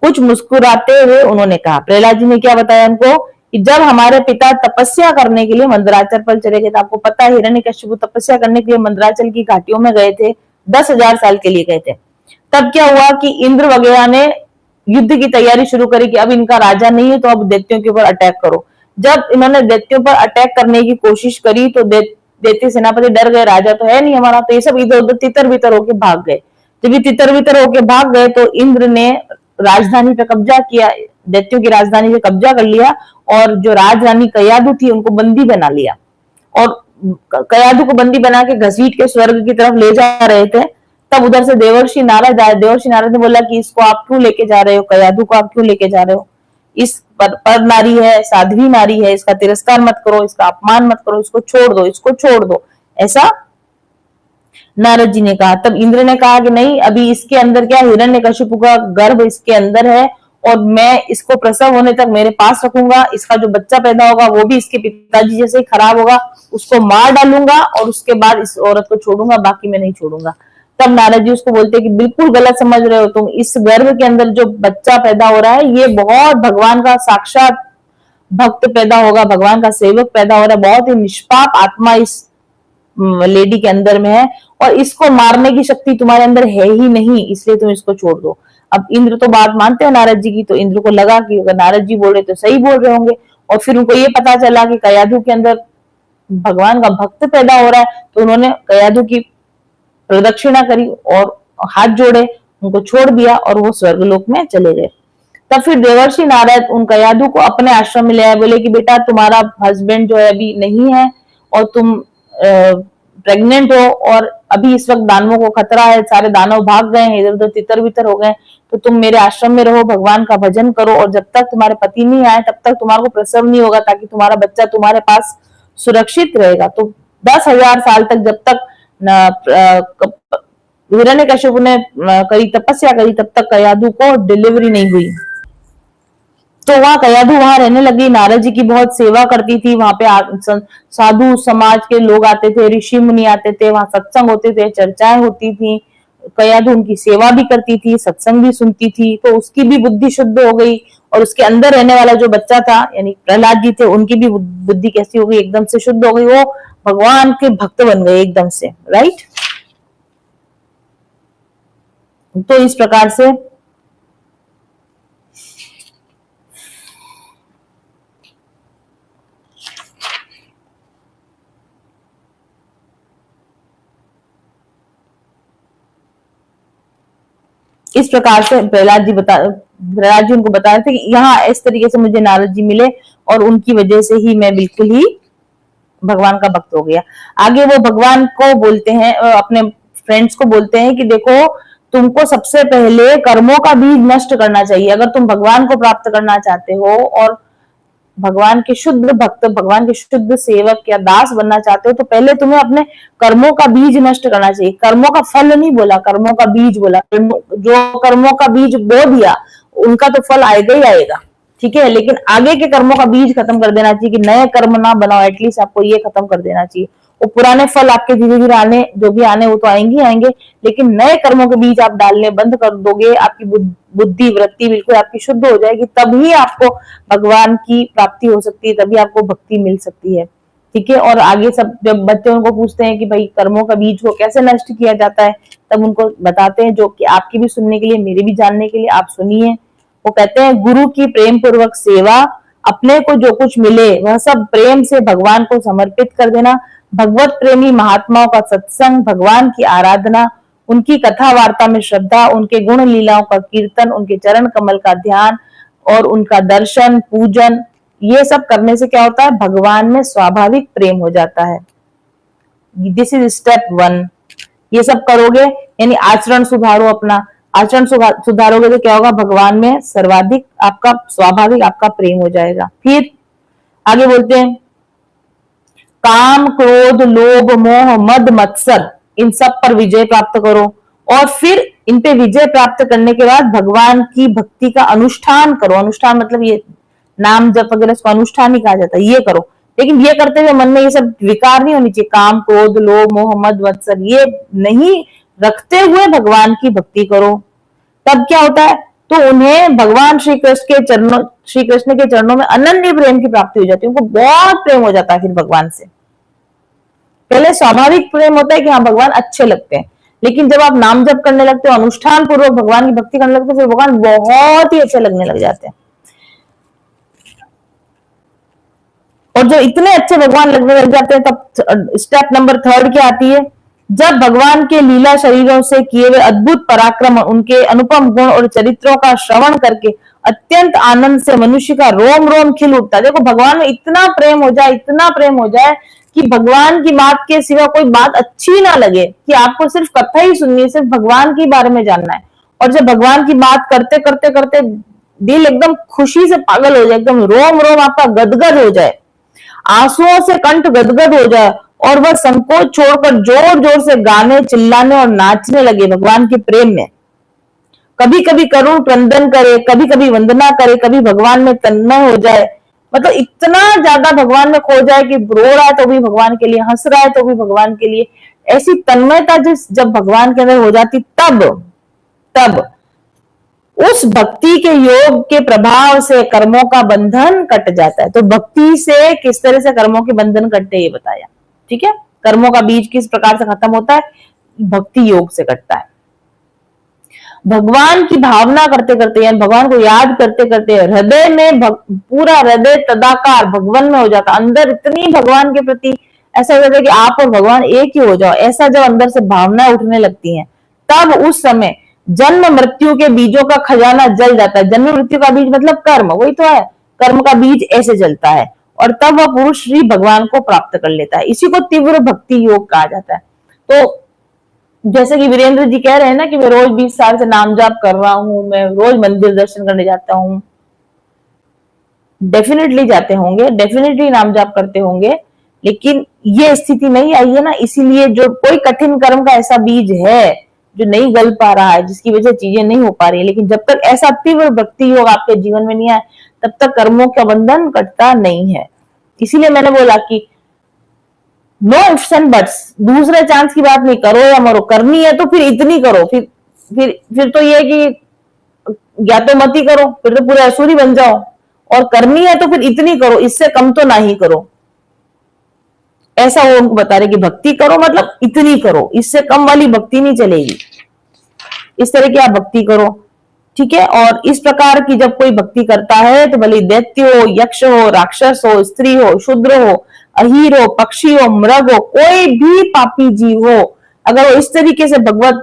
कुछ मुस्कुराते हुए उन्होंने कहा, प्रहलाद जी ने क्या बताया उनको, कि जब हमारे पिता तपस्या करने के लिए मंदराचल पर चले गए थे, आपको पता है हिरण्यकश्यप तपस्या करने के लिए मंदराचल की घाटियों में गए थे, 10,000 साल के लिए गए थे। तब क्या हुआ कि इंद्र वगैरह ने युद्ध की तैयारी शुरू करी कि अब इनका राजा नहीं है तो अब दैत्यों के ऊपर अटैक करो। जब इन्होंने दैत्यों पर अटैक करने की कोशिश करी तो दैत्य सेनापति डर गए, राजा तो है नहीं हमारा, तो ये सब इधर उधर तितर बितर होके भाग गए। जब ये तितर बितर होके भाग गए तो इंद्र ने राजधानी पे कब्जा किया, दैत्यों की राजधानी पे कब्जा कर लिया और जो राजरानी कयाधु थी उनको बंदी बना लिया और कयाधु को बंदी बना के घसीट के स्वर्ग की तरफ ले जा रहे थे। तब उधर से देवर्षि नारद आए। देवर्षि नारद ने बोला कि इसको आप क्यों लेके जा रहे हो, कयाधु को आप क्यों लेके जा रहे हो, इस पर नारी है, साध्वी नारी है, इसका तिरस्कार मत करो, इसका अपमान मत करो, इसको छोड़ दो, इसको छोड़ दो, ऐसा नारद जी ने कहा। तब इंद्र ने कहा कि नहीं, अभी इसके अंदर क्या, हिरण्यकशिपु का गर्भ इसके अंदर है और मैं इसको प्रसव होने तक मेरे पास रखूंगा, इसका जो बच्चा पैदा होगा वो भी इसके पिताजी जैसे ही खराब होगा, उसको मार डालूंगा और उसके बाद इस औरत को छोड़ूंगा, बाकी मैं नहीं छोड़ूंगा। तब नारद जी उसको बोलते हैं कि बिल्कुल गलत समझ रहे हो तुम, इस गर्भ के अंदर जो बच्चा पैदा हो रहा है ये बहुत भगवान का साक्षात भक्त पैदा होगा, भगवान का सेवक पैदा हो रहा है, बहुत ही निष्पाप आत्मा इस लेडी के अंदर में है और इसको मारने की शक्ति तुम्हारे अंदर है ही नहीं, इसलिए तुम इसको छोड़ दो। अब इंद्र तो बात मानते हैं नारद जी की, तो इंद्र को लगा कि अगर नारद जी बोल रहे तो सही बोल रहे होंगे और फिर उनको ये पता चला कि कयाधु के अंदर भगवान का भक्त पैदा हो रहा है, तो उन्होंने कयाधु की प्रदक्षिणा करी और हाथ जोड़े, उनको छोड़ दिया और वो स्वर्गलोक में चले गए। तब फिर देवर्षि नारद उन कयाधु को अपने आश्रम में ले आए, बोले कि बेटा तुम्हारा हस्बैंड जो है अभी नहीं है और तुम प्रेग्नेंट हो और अभी इस वक्त दानवों को खतरा है, सारे दानव भाग गए हैं, इधर उधर तितर बितर हो गए, तो तुम मेरे आश्रम में रहो, भगवान का भजन करो और जब तक तुम्हारे पति नहीं आए तब तक तुम्हारे को प्रसव नहीं होगा, ताकि तुम्हारा बच्चा तुम्हारे पास सुरक्षित रहेगा। तो 10,000 साल तक जब तक हिरण्यकशिपु ने करी तपस्या करी तब तक कयाधु को डिलीवरी नहीं हुई। तो वहां कयाधु वहां रहने लगी, नारद जी की बहुत सेवा करती थी, वहां पे साधु समाज के लोग आते थे, ऋषि मुनि आते थे, वहां सत्संग होते थे, चर्चाएं होती थी, कयाधु उनकी सेवा भी करती थी, सत्संग भी सुनती थी, तो उसकी भी बुद्धि शुद्ध हो गई और उसके अंदर रहने वाला जो बच्चा था यानी प्रहलाद जी थे, उनकी भी बुद्धि कैसी हो गई, एकदम से शुद्ध हो गई, वो भगवान के भक्त बन गए एकदम से, राइट। तो इस प्रकार से प्रहलाद जी उनको बता रहे थे कि यहाँ इस तरीके से मुझे नारद जी मिले और उनकी वजह से ही मैं बिल्कुल ही भगवान का भक्त हो गया। आगे वो भगवान को बोलते हैं, अपने फ्रेंड्स को बोलते हैं कि देखो तुमको सबसे पहले कर्मों का बीज नष्ट करना चाहिए, अगर तुम भगवान को प्राप्त करना चाहते हो और भगवान के शुद्ध भक्त, भगवान के शुद्ध सेवक या दास बनना चाहते हो, तो पहले तुम्हें अपने कर्मों का बीज नष्ट करना चाहिए। कर्मों का फल नहीं बोला, कर्मों का बीज बोला। जो कर्मों का बीज बो दिया उनका तो फल आएगा ही आएगा, ठीक है, लेकिन आगे के कर्मों का बीज खत्म कर देना चाहिए कि नए कर्म ना बनाओ, एटलीस्ट आपको ये खत्म कर देना चाहिए। वो पुराने फल आपके धीरे धीरे आने, जो भी आने वो तो आएंगे आएंगे, लेकिन नए कर्मों के बीज आप डालने बंद कर दोगे, आपकी बुद्धि वृत्ति बिल्कुल आपकी शुद्ध हो जाएगी, तभी आपको भगवान की प्राप्ति हो सकती है, तभी आपको भक्ति मिल सकती है, ठीक है। और आगे सब जब बच्चे उनको पूछते हैं कि भाई कर्मों का बीज को कैसे नष्ट किया जाता है, तब उनको बताते हैं, जो कि आपकी भी सुनने के लिए, मेरे भी जानने के लिए, आप सुनिए। वो कहते हैं गुरु की प्रेम पूर्वक सेवा, अपने को जो कुछ मिले वह सब प्रेम से भगवान को समर्पित कर देना, भगवत प्रेमी महात्माओं का सत्संग, भगवान की आराधना, उनकी कथा वार्ता में श्रद्धा, उनके गुण लीलाओं का कीर्तन, उनके चरण कमल का ध्यान और उनका दर्शन पूजन, ये सब करने से क्या होता है, भगवान में स्वाभाविक प्रेम हो जाता है। This is step 1। ये सब करोगे यानी आचरण सुधारो, अपना आचरण सुधारोगे तो क्या होगा, भगवान में सर्वाधिक आपका स्वाभाविक आपका प्रेम हो जाएगा। फिर आगे बोलते हैं काम क्रोध लोभ मोह मद मत्सर, इन सब पर विजय प्राप्त करो और फिर इन पे विजय प्राप्त करने के बाद भगवान की भक्ति का अनुष्ठान करो। अनुष्ठान मतलब ये नाम जप वगैरह, इसको अनुष्ठान ही कहा जाता है, ये करो। लेकिन ये करते हुए मन में ये सब विकार नहीं होनी चाहिए, काम क्रोध लोभ मोह मद मत्सर ये नहीं रखते हुए भगवान की भक्ति करो। तब क्या होता है, तो उन्हें भगवान श्री कृष्ण के चरणों में अनन्य प्रेम की प्राप्ति हो जाती है, उनको बहुत प्रेम हो जाता है। फिर भगवान से पहले स्वाभाविक प्रेम होता है कि हाँ भगवान अच्छे लगते हैं, लेकिन जब आप नाम जप करने लगते हो, अनुष्ठान पूर्वक भगवान की भक्ति करने लगते हो, फिर भगवान बहुत ही अच्छे लगने लग जाते हैं। और जो इतने अच्छे भगवान लगने लग जाते हैं, तब स्टेप नंबर 3 क्या आती है? जब भगवान के लीला शरीरों से किए हुए अद्भुत पराक्रम, उनके अनुपम गुण और चरित्रों का श्रवण करके अत्यंत आनंद से मनुष्य का रोम रोम खिल उठता है। देखो, भगवान में इतना प्रेम हो जाए, इतना प्रेम हो जाए कि भगवान की बात के सिवा कोई बात अच्छी ना लगे, कि आपको सिर्फ कथा ही सुननी है, सिर्फ भगवान के बारे में जानना है। और जब भगवान की बात करते करते करते दिल एकदम खुशी से पागल हो जाए, एकदम रोम रोम आपका गदगद हो जाए, आंसुओं से कंठ गदगद हो जाए, और वह संकोच छोड़कर जोर जोर से गाने, चिल्लाने और नाचने लगे भगवान के प्रेम में। कभी कभी करुण क्रंदन करे, कभी कभी वंदना करे, कभी भगवान में तन्मय हो जाए। मतलब इतना ज्यादा भगवान में खो जाए कि रो रहा है तो भी भगवान के लिए, हंस रहा है तो भी भगवान के लिए। ऐसी तन्मयता जब भगवान के अंदर हो जाती, तब तब उस भक्ति के योग के प्रभाव से कर्मों का बंधन कट जाता है। तो भक्ति से किस तरह से कर्मों के बंधन कटते, ये बताया। ठीक है, कर्मों का बीज किस प्रकार से खत्म होता है? भक्ति योग से कटता है। भगवान की भावना करते करते, यानी भगवान को याद करते करते हृदय में पूरा हृदय तदाकार भगवान में हो जाता, अंदर इतनी भगवान के प्रति ऐसा होता है कि आप और भगवान एक ही हो जाओ। ऐसा जब अंदर से भावना उठने लगती हैं, तब उस समय जन्म मृत्यु के बीजों का खजाना जल जाता है। जन्म मृत्यु का बीज मतलब कर्म, वही तो है, कर्म का बीज ऐसे जलता है, और तब वह पुरुष श्री भगवान को प्राप्त कर लेता है। इसी को तीव्र भक्ति योग कहा जाता है। तो जैसे कि वीरेंद्र जी कह रहे हैं ना कि मैं रोज 20 साल से नाम जाप कर रहा हूं, मैं रोज मंदिर दर्शन करने जाता हूं। डेफिनेटली जाते होंगे, डेफिनेटली नाम जाप करते होंगे, लेकिन ये स्थिति नहीं आई है ना। इसीलिए जो कोई कठिन कर्म का ऐसा बीज है जो नहीं गल पा रहा है, जिसकी वजह से चीजें नहीं हो पा रही है, लेकिन जब तक ऐसा तीव्र भक्ति योग आपके जीवन में नहीं आए, तब तक कर्मों का बंधन कटता नहीं है। इसीलिए मैंने बोला कि नो इफ्स एंड बट्स, दूसरे चांस की बात नहीं, करो या मरो। करनी है तो फिर इतनी करो, फिर तो ये कि या तो मत ही करो, फिर तो पूरे असुरी बन जाओ, और करनी है तो फिर इतनी करो, इससे कम तो ना ही करो। ऐसा वो उनको बता रहे कि भक्ति करो मतलब इतनी करो, इससे कम वाली भक्ति नहीं चलेगी। इस तरह की आप भक्ति करो, ठीक है। और इस प्रकार की जब कोई भक्ति करता है, तो भले दैत्य हो, यक्ष हो, राक्षस हो, स्त्री हो, शूद्र हो, अहीर हो, पक्षी हो, मृग हो, कोई भी पापी जीव हो, अगर वो इस तरीके से भगवत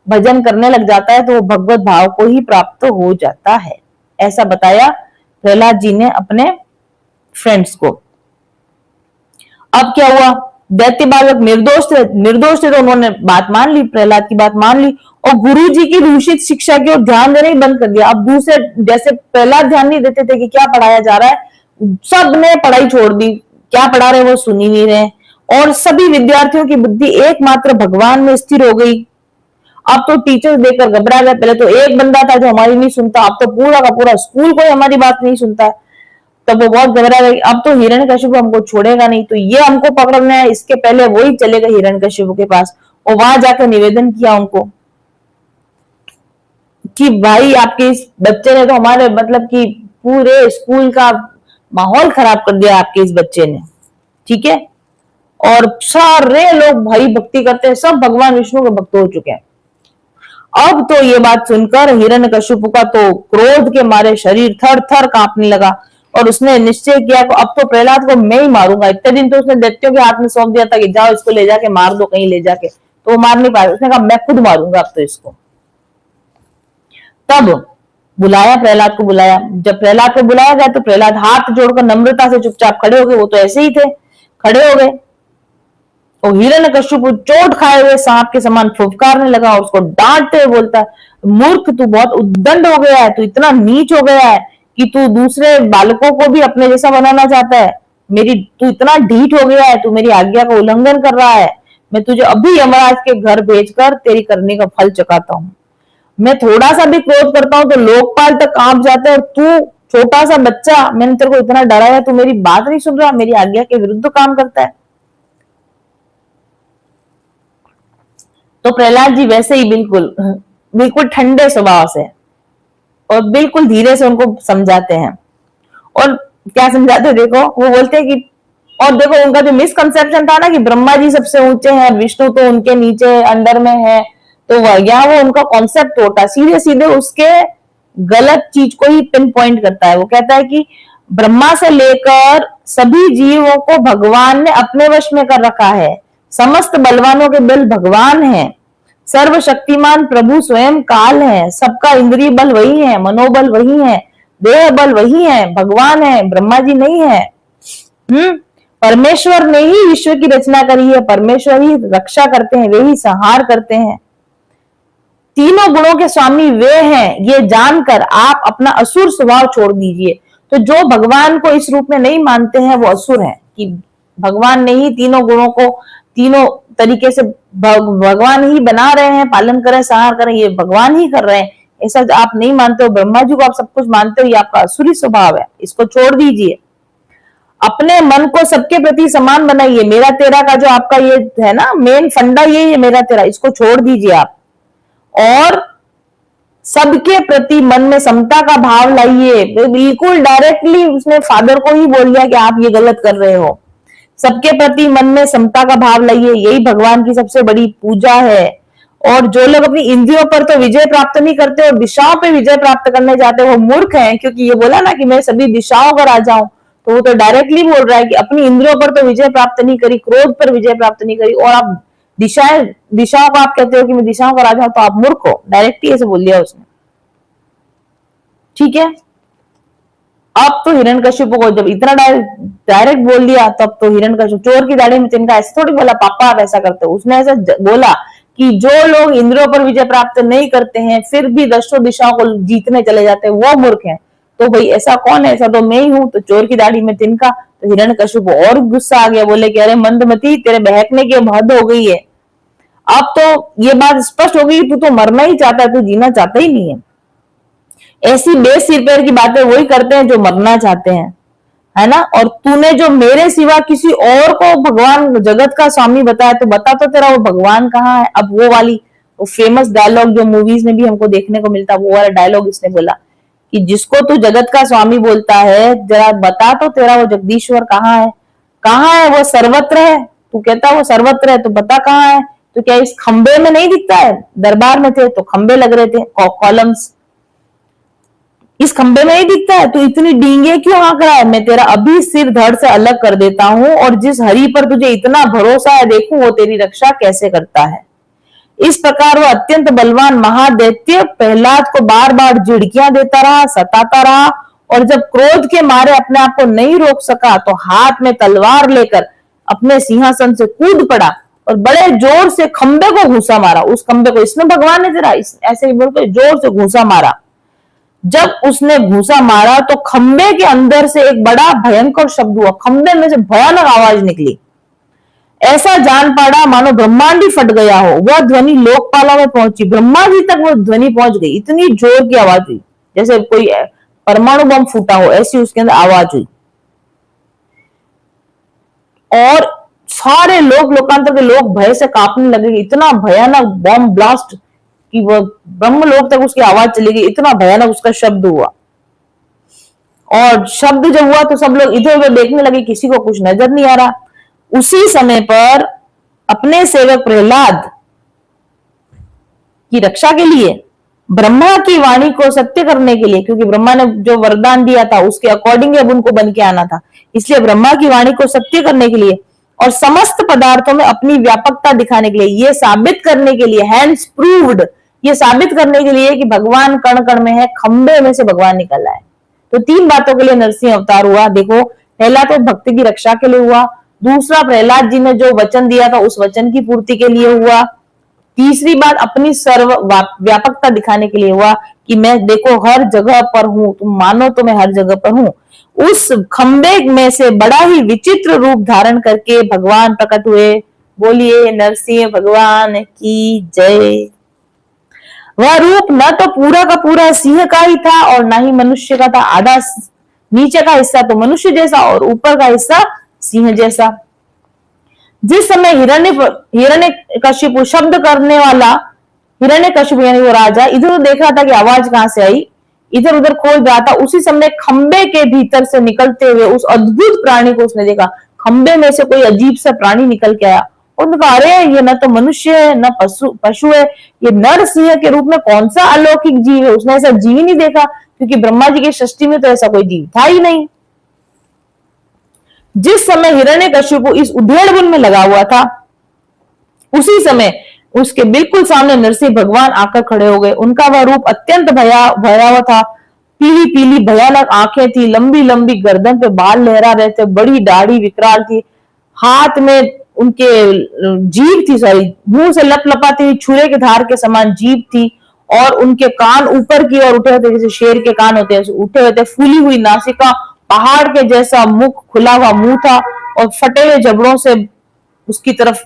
भजन करने लग जाता है, तो वो भगवत भाव को ही प्राप्त हो जाता है। ऐसा बताया प्रहलाद जी ने अपने फ्रेंड्स को। अब क्या हुआ? दैत्य बालक निर्दोष थे तो उन्होंने बात मान ली, प्रहलाद की बात मान ली, और गुरु जी की दूषित शिक्षा की ओर ध्यान देना ही बंद कर दिया। अब दूसरे, जैसे प्रहलाद ध्यान नहीं देते थे कि क्या पढ़ाया जा रहा है, सब ने पढ़ाई छोड़ दी, क्या पढ़ा रहे वो सुन ही नहीं रहे, और सभी विद्यार्थियों की बुद्धि एकमात्र भगवान में स्थिर हो गई। अब तो टीचर्स देखकर घबरा गए। पहले तो एक बंदा था जो हमारी नहीं सुनता, अब तो पूरा का पूरा स्कूल कोई हमारी बात नहीं सुनता। तब वो बहुत घबरा गई, अब तो हिरण्यकशिपु हमको छोड़ेगा नहीं, तो ये हमको पकड़ना है, इसके पहले वही चलेगा हिरण्यकशिपु के पास। और वहां जाकर निवेदन किया उनको कि भाई आपके इस बच्चे ने तो हमारे मतलब कि पूरे स्कूल का माहौल खराब कर दिया, आपके इस बच्चे ने, ठीक है। और सारे लोग भाई भक्ति करते हैं, सब भगवान विष्णु के भक्त हो चुके हैं। अब तो ये बात सुनकर हिरण्यकशिपु का तो क्रोध के मारे शरीर थर थर कांपने लगा, और उसने निश्चय किया कि अब तो प्रहलाद को मैं ही मारूंगा। इतने दिन तो उसने दैत्यों के हाथ में सौंप दिया था कि जाओ इसको ले जाके मार दो कहीं ले जाके, तो वो मार नहीं पाया। उसने कहा मैं खुद मारूंगा अब तो इसको। तब बुलाया, प्रहलाद को बुलाया। जब प्रहलाद को बुलाया गया तो प्रहलाद हाथ जोड़कर नम्रता से चुपचाप खड़े हो गए। वो तो ऐसे ही थे, खड़े हो गए। और हिरण्यकशिपु चोट खाए हुए सांप के समान फुफकारने लगा, और उसको डांटते हुए बोलता, मूर्ख, तू बहुत उद्दंड हो गया है, तू इतना नीच हो गया है कि तू दूसरे बालकों को भी अपने जैसा बनाना चाहता है। तू इतना ढीठ हो गया है, तू मेरी आज्ञा का उल्लंघन कर रहा है। मैं तुझे अभी यमराज के घर भेजकर तेरी करने का फल चुकाता हूँ। मैं थोड़ा सा भी क्रोध करता हूँ तो लोकपाल तक कांप जाते हैं, और तू छोटा सा बच्चा, मैंने तेरे को इतना डराया, तू मेरी बात नहीं सुन रहा, मेरी आज्ञा के विरुद्ध काम करता है। तो प्रहलाद जी वैसे ही बिल्कुल ठंडे स्वभाव से और बिल्कुल धीरे से उनको समझाते हैं। और क्या समझाते, देखो वो बोलते हैं कि, और देखो उनका जो मिसकंसेप्शन था ना कि ब्रह्मा जी सबसे ऊंचे हैं, विष्णु तो उनके नीचे अंडर में है, तो यहाँ वो उनका कॉन्सेप्ट होता है, सीधे सीधे उसके गलत चीज को ही पिन पॉइंट करता है। वो कहता है कि ब्रह्मा से लेकर सभी जीवों को भगवान ने अपने वश में कर रखा है, समस्त बलवानों के बल भगवान है, सर्वशक्तिमान प्रभु स्वयं काल है, सबका इंद्रिय बल वही है, मनोबल वही है, देह बल वही है, भगवान है, ब्रह्मा जी नहीं है। परमेश्वर ने ही विश्व की रचना करी है, परमेश्वर ही रक्षा करते हैं, वे ही संहार करते हैं, तीनों गुणों के स्वामी वे हैं। ये जानकर आप अपना असुर स्वभाव छोड़ दीजिए। तो जो भगवान को इस रूप में नहीं मानते हैं वो असुर हैं, कि भगवान ने ही तीनों गुणों को तीनों तरीके से भगवान ही बना रहे हैं, पालन करें, संहार करें, ये भगवान ही कर रहे हैं, ऐसा आप नहीं मानते हो, ब्रह्मा जी को आप सब कुछ मानते हो, ये आपका असुरी स्वभाव है, इसको छोड़ दीजिए। अपने मन को सबके प्रति समान बनाइए। मेरा तेरा का जो आपका ये है ना मेन फंडा, ये मेरा तेरा, इसको छोड़ दीजिए आप, और सबके प्रति मन में समता का भाव लाइए। बिल्कुल डायरेक्टली उसने फादर को ही बोल दिया कि आप ये गलत कर रहे हो। सबके प्रति मन में समता का भाव लाइए, यही भगवान की सबसे बड़ी पूजा है। और जो लोग अपनी इंद्रियों पर तो विजय प्राप्त नहीं करते और दिशाओं पे विजय प्राप्त करने जाते हैं वो मूर्ख हैं, क्योंकि ये बोला ना कि मैं सभी दिशाओं का राजा हूं, तो वो तो डायरेक्टली बोल रहा है कि अपनी इंद्रियों पर तो विजय प्राप्त नहीं करी, क्रोध पर विजय प्राप्त नहीं करी, और आप दिशाओं का आप कहते हो कि मैं दिशाओं का राजा हूं, तो आप मूर्ख हो। डायरेक्टली ऐसे बोल दिया उसने, ठीक है। अब तो हिरण्यकशिपु को जब इतना डायरेक्ट बोल दिया, तब तो हिरण्यकशिपु चोर की दाढ़ी में तिनका ऐसे थोड़ी बोला पापा आप ऐसा करते हो, उसने ऐसा बोला कि जो लोग इंद्रियों पर विजय प्राप्त नहीं करते हैं फिर भी दसों दिशाओं को जीतने चले जाते हैं वो मूर्ख हैं। तो भाई ऐसा कौन है, ऐसा तो मैं ही हूं। तो चोर की दाढ़ी में तिनका, तो हिरण्यकशिपु और गुस्सा आ गया, बोले कि अरे मंदमती तेरे बहकने की अब हद हो गई है। अब तो ये बात स्पष्ट हो गई, तू तो मरना ही चाहता है, तू जीना चाहता ही नहीं है। ऐसी बेसिर पैर की बातें वही करते हैं जो मरना चाहते हैं, है ना। और तूने जो मेरे सिवा किसी और को भगवान जगत का स्वामी बताया, तो बता तो तेरा वो भगवान कहाँ है। अब वो वाली वो फेमस डायलॉग जो मूवीज में भी हमको देखने को मिलता, वो वाला डायलॉग इसने बोला कि जिसको तू जगत का स्वामी बोलता है, जरा बता तो तेरा वो जगदीश्वर कहाँ है, कहाँ है वो सर्वत्र है। तू कहता वो सर्वत्र है, तो बता कहाँ है। तो क्या इस खंबे में नहीं दिखता है, दरबार में थे तो खंबे लग रहे थे, कॉलम्स, इस खंबे में ही दिखता है, तो इतनी डींगे क्यों हाँक रहा है। मैं तेरा अभी सिर धड़ से अलग कर देता हूं, और जिस हरि पर तुझे इतना भरोसा है, देखूं वो तेरी रक्षा कैसे करता है। इस प्रकार वो अत्यंत बलवान महादैत्य प्रहलाद को बार बार झिड़कियां देता रहा, सताता रहा, और जब क्रोध के मारे अपने आप को नहीं रोक सका तो हाथ में तलवार लेकर अपने सिंहासन से कूद पड़ा और बड़े जोर से खंबे को घूसा मारा। उस खंबे को इसमें भगवान ने जरा ऐसे ही बोलकर जोर से घूसा मारा। जब उसने घूसा मारा तो खंबे के अंदर से एक बड़ा भयंकर शब्द हुआ, खंबे में से भयानक आवाज निकली। ऐसा जान पड़ा मानो ब्रह्मांड ही फट गया हो। वह ध्वनि लोकपालों में पहुंची, ब्रह्मा जी तक वो ध्वनि पहुंच गई। इतनी जोर की आवाज हुई जैसे कोई परमाणु बम फूटा हो, ऐसी उसके अंदर आवाज हुई। और सारे लोकांतर के लोग भय से कांपने लगे। इतना भयानक बम ब्लास्ट कि वो ब्रह्मलोक तक उसकी आवाज चली गई, इतना भयानक उसका शब्द हुआ। और शब्द जब हुआ तो सब लोग इधर उधर देखने लगे, किसी को कुछ नजर नहीं आ रहा। उसी समय पर अपने सेवक प्रहलाद की रक्षा के लिए, ब्रह्मा की वाणी को सत्य करने के लिए, क्योंकि ब्रह्मा ने जो वरदान दिया था उसके अकॉर्डिंग अब उनको बन के आना था, इसलिए ब्रह्मा की वाणी को सत्य करने के लिए और समस्त पदार्थों में अपनी व्यापकता दिखाने के लिए, ये साबित करने के लिए, हैंड्स प्रूव्ड, ये साबित करने के लिए कि भगवान कण कण में है, खंबे में से भगवान निकल आए। तो तीन बातों के लिए नरसिंह अवतार हुआ। देखो, पहला तो भक्ति की रक्षा के लिए हुआ, दूसरा प्रहलाद जी ने जो वचन दिया था उस वचन की पूर्ति के लिए हुआ, तीसरी बात अपनी सर्व व्यापकता दिखाने के लिए हुआ कि मैं देखो हर जगह पर हूं, तुम मानो तो मैं हर जगह पर हूं। उस खंबे में से बड़ा ही विचित्र रूप धारण करके भगवान प्रकट हुए। बोलिए नरसिंह भगवान की जय। वह रूप न तो पूरा का पूरा सिंह का ही था और ना ही मनुष्य का था। आधा नीचे का हिस्सा तो मनुष्य जैसा और ऊपर का हिस्सा सिंह जैसा। जिस समय हिरण्यकशिपु शब्द करने वाला, हिरण्यकशिपु यानी वो राजा, इधर उधर देख रहा था कि आवाज कहां से आई, इधर उधर खोज रहा था, उसी समय खंबे के भीतर से निकलते हुए उस अद्भुत प्राणी को उसने देखा। खंबे में से कोई अजीब सा प्राणी निकल के आया उन्होंने कहा अरे ये न तो मनुष्य है न पशु है, ये नर सिंह के रूप में कौन सा अलौकिक जीव है। उसने ऐसा जीव ही नहीं देखा, क्योंकि ब्रह्मा जी की सृष्टि में तो ऐसा कोई जीव था ही नहीं। जिस समय हिरण्यकशिपु इस उधेड़बुन में लगा हुआ था, उसी समय उसके बिल्कुल सामने नरसिंह भगवान आकर खड़े हो गए। उनका वह रूप अत्यंत भयावह था। पीली पीली भयानक आंखें थी, लंबी लंबी गर्दन पे बाल लहरा रहे थे, बड़ी दाढ़ी विकराल थी, हाथ में उनके जीभ थी, सॉरी मुंह से लपलपाती हुई छुरे के धार के समान जीभ थी, और उनके कान ऊपर की ओर उठे होते, जैसे शेर के कान होते हैं उठे होते, फूली हुई नासिका, पहाड़ के जैसा मुख, खुला हुआ मुंह था, और फटे हुए जबड़ों से उसकी तरफ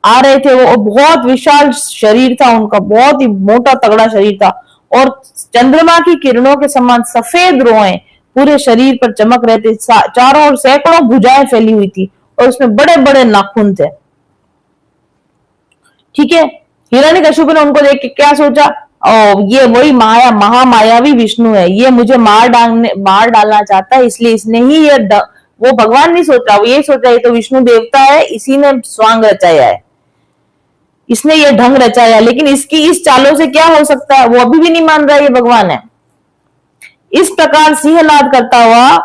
आ रहे थे वो। बहुत विशाल शरीर था उनका, बहुत ही मोटा तगड़ा शरीर था, और चंद्रमा की किरणों के समान सफेद रोएं पूरे शरीर पर चमक रहे थे। चारों ओर सैकड़ों भुजाएं फैली हुई थी, और उसमें बड़े बड़े नाखून थे। ठीक है, हिरण्यकशिपु ने उनको देख के क्या सोचा, ये वही महामायावी विष्णु है, ये मुझे मार डालना चाहता है, इसलिए इसने ही ये वो भगवान नहीं सोच रहा, वो ये सोच रहा है तो विष्णु देवता है, इसी ने स्वांग रचाया है, इसने ये ढंग रचाया। लेकिन इसकी इस चालों से क्या हो सकता है, वो अभी भी नहीं मान रहा ये भगवान है। इस प्रकार सिंहनाद करता हुआ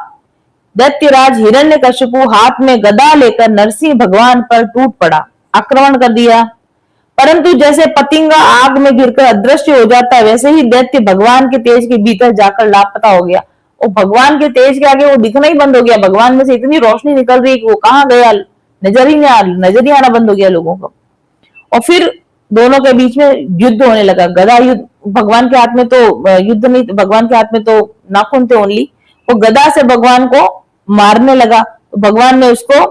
दैत्यराज हिरण्यकशिपु हाथ में गदा लेकर नरसिंह भगवान पर टूट पड़ा, आक्रमण कर दिया। परंतु जैसे पतिंगा आग में गिरकर अदृश्य हो जाता है, वैसे ही दैत्य भगवान के तेज के भीतर जाकर लापता हो गया। और भगवान के तेज के आगे वो दिखना ही बंद हो गया। भगवान में से इतनी रोशनी निकल रही है कि वो कहाँ गया, नजर ही आना बंद हो गया लोगों को। और फिर दोनों के बीच में युद्ध होने लगा, गदा युद्ध। भगवान के हाथ में तो युद्ध नहीं, भगवान के हाथ में तो नाखून थे ओनली। वो गदा से भगवान को मारने लगा, तो भगवान ने उसको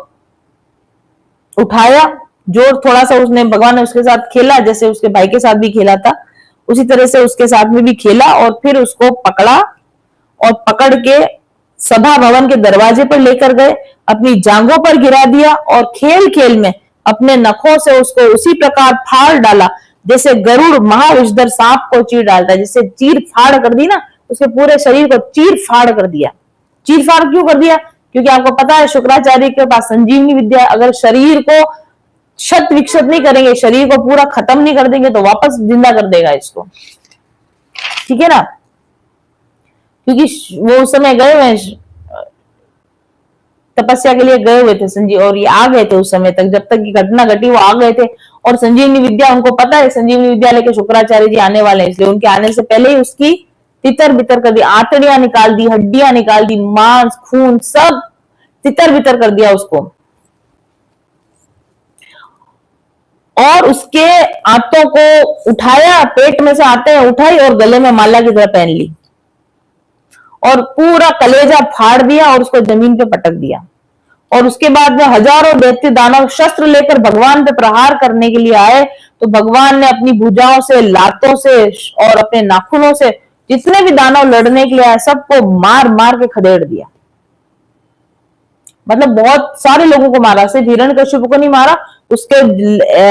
उठाया, जो थोड़ा सा उसने भगवान ने उसके साथ खेला, जैसे उसके भाई के साथ भी खेला था उसी तरह से उसके साथ में भी खेला, और फिर उसको पकड़ा और पकड़ के सभा भवन के दरवाजे पर लेकर गए, अपनी जांघों पर गिरा दिया, और खेल खेल में अपने नखों से उसको उसी प्रकार फाड़ डाला जैसे गरुड़ महाविषधर सांप को चीर डालता है। जैसे चीर फाड़ कर दी ना, उसके पूरे शरीर को चीर फाड़ कर दिया। चीर फाड़ क्यों कर दिया, क्योंकि आपको पता है शुक्राचार्य के पास संजीवनी विद्या है। अगर शरीर को शत विक्षत नहीं करेंगे, शरीर को पूरा खत्म नहीं कर देंगे, तो वापस जिंदा कर देगा इसको। ठीक है ना, क्योंकि वो उस समय गए हुए तपस्या के लिए गए हुए थे संजीव, और ये आ गए थे उस समय तक, जब तक की घटना घटी वो आ गए थे। और संजीवनी विद्या उनको पता है, संजीवनी विद्या लेके शुक्राचार्य जी आने वाले हैं, इसलिए उनके आने से पहले ही उसकी तितर बितर कर दी, आंतड़ियां निकाल दी, हड्डियां निकाल दी, मांस खून सब तितर बितर कर दिया उसको। और उसके आंतों को उठाया, पेट में से आते हैं उठाई और गले में माला की तरह पहन ली, और पूरा कलेजा फाड़ दिया और उसको जमीन पे पटक दिया। और उसके बाद में हजारों दैत्य दानव शस्त्र लेकर भगवान पे प्रहार करने के लिए आए, तो भगवान ने अपनी भुजाओं से, लातों से और अपने नाखूनों से जितने भी दानव लड़ने के लिए आए सबको मार मार के खदेड़ दिया। मतलब बहुत सारे लोगों को मारा, सिर्फ हिरण्यकशिपु को नहीं मारा, उसके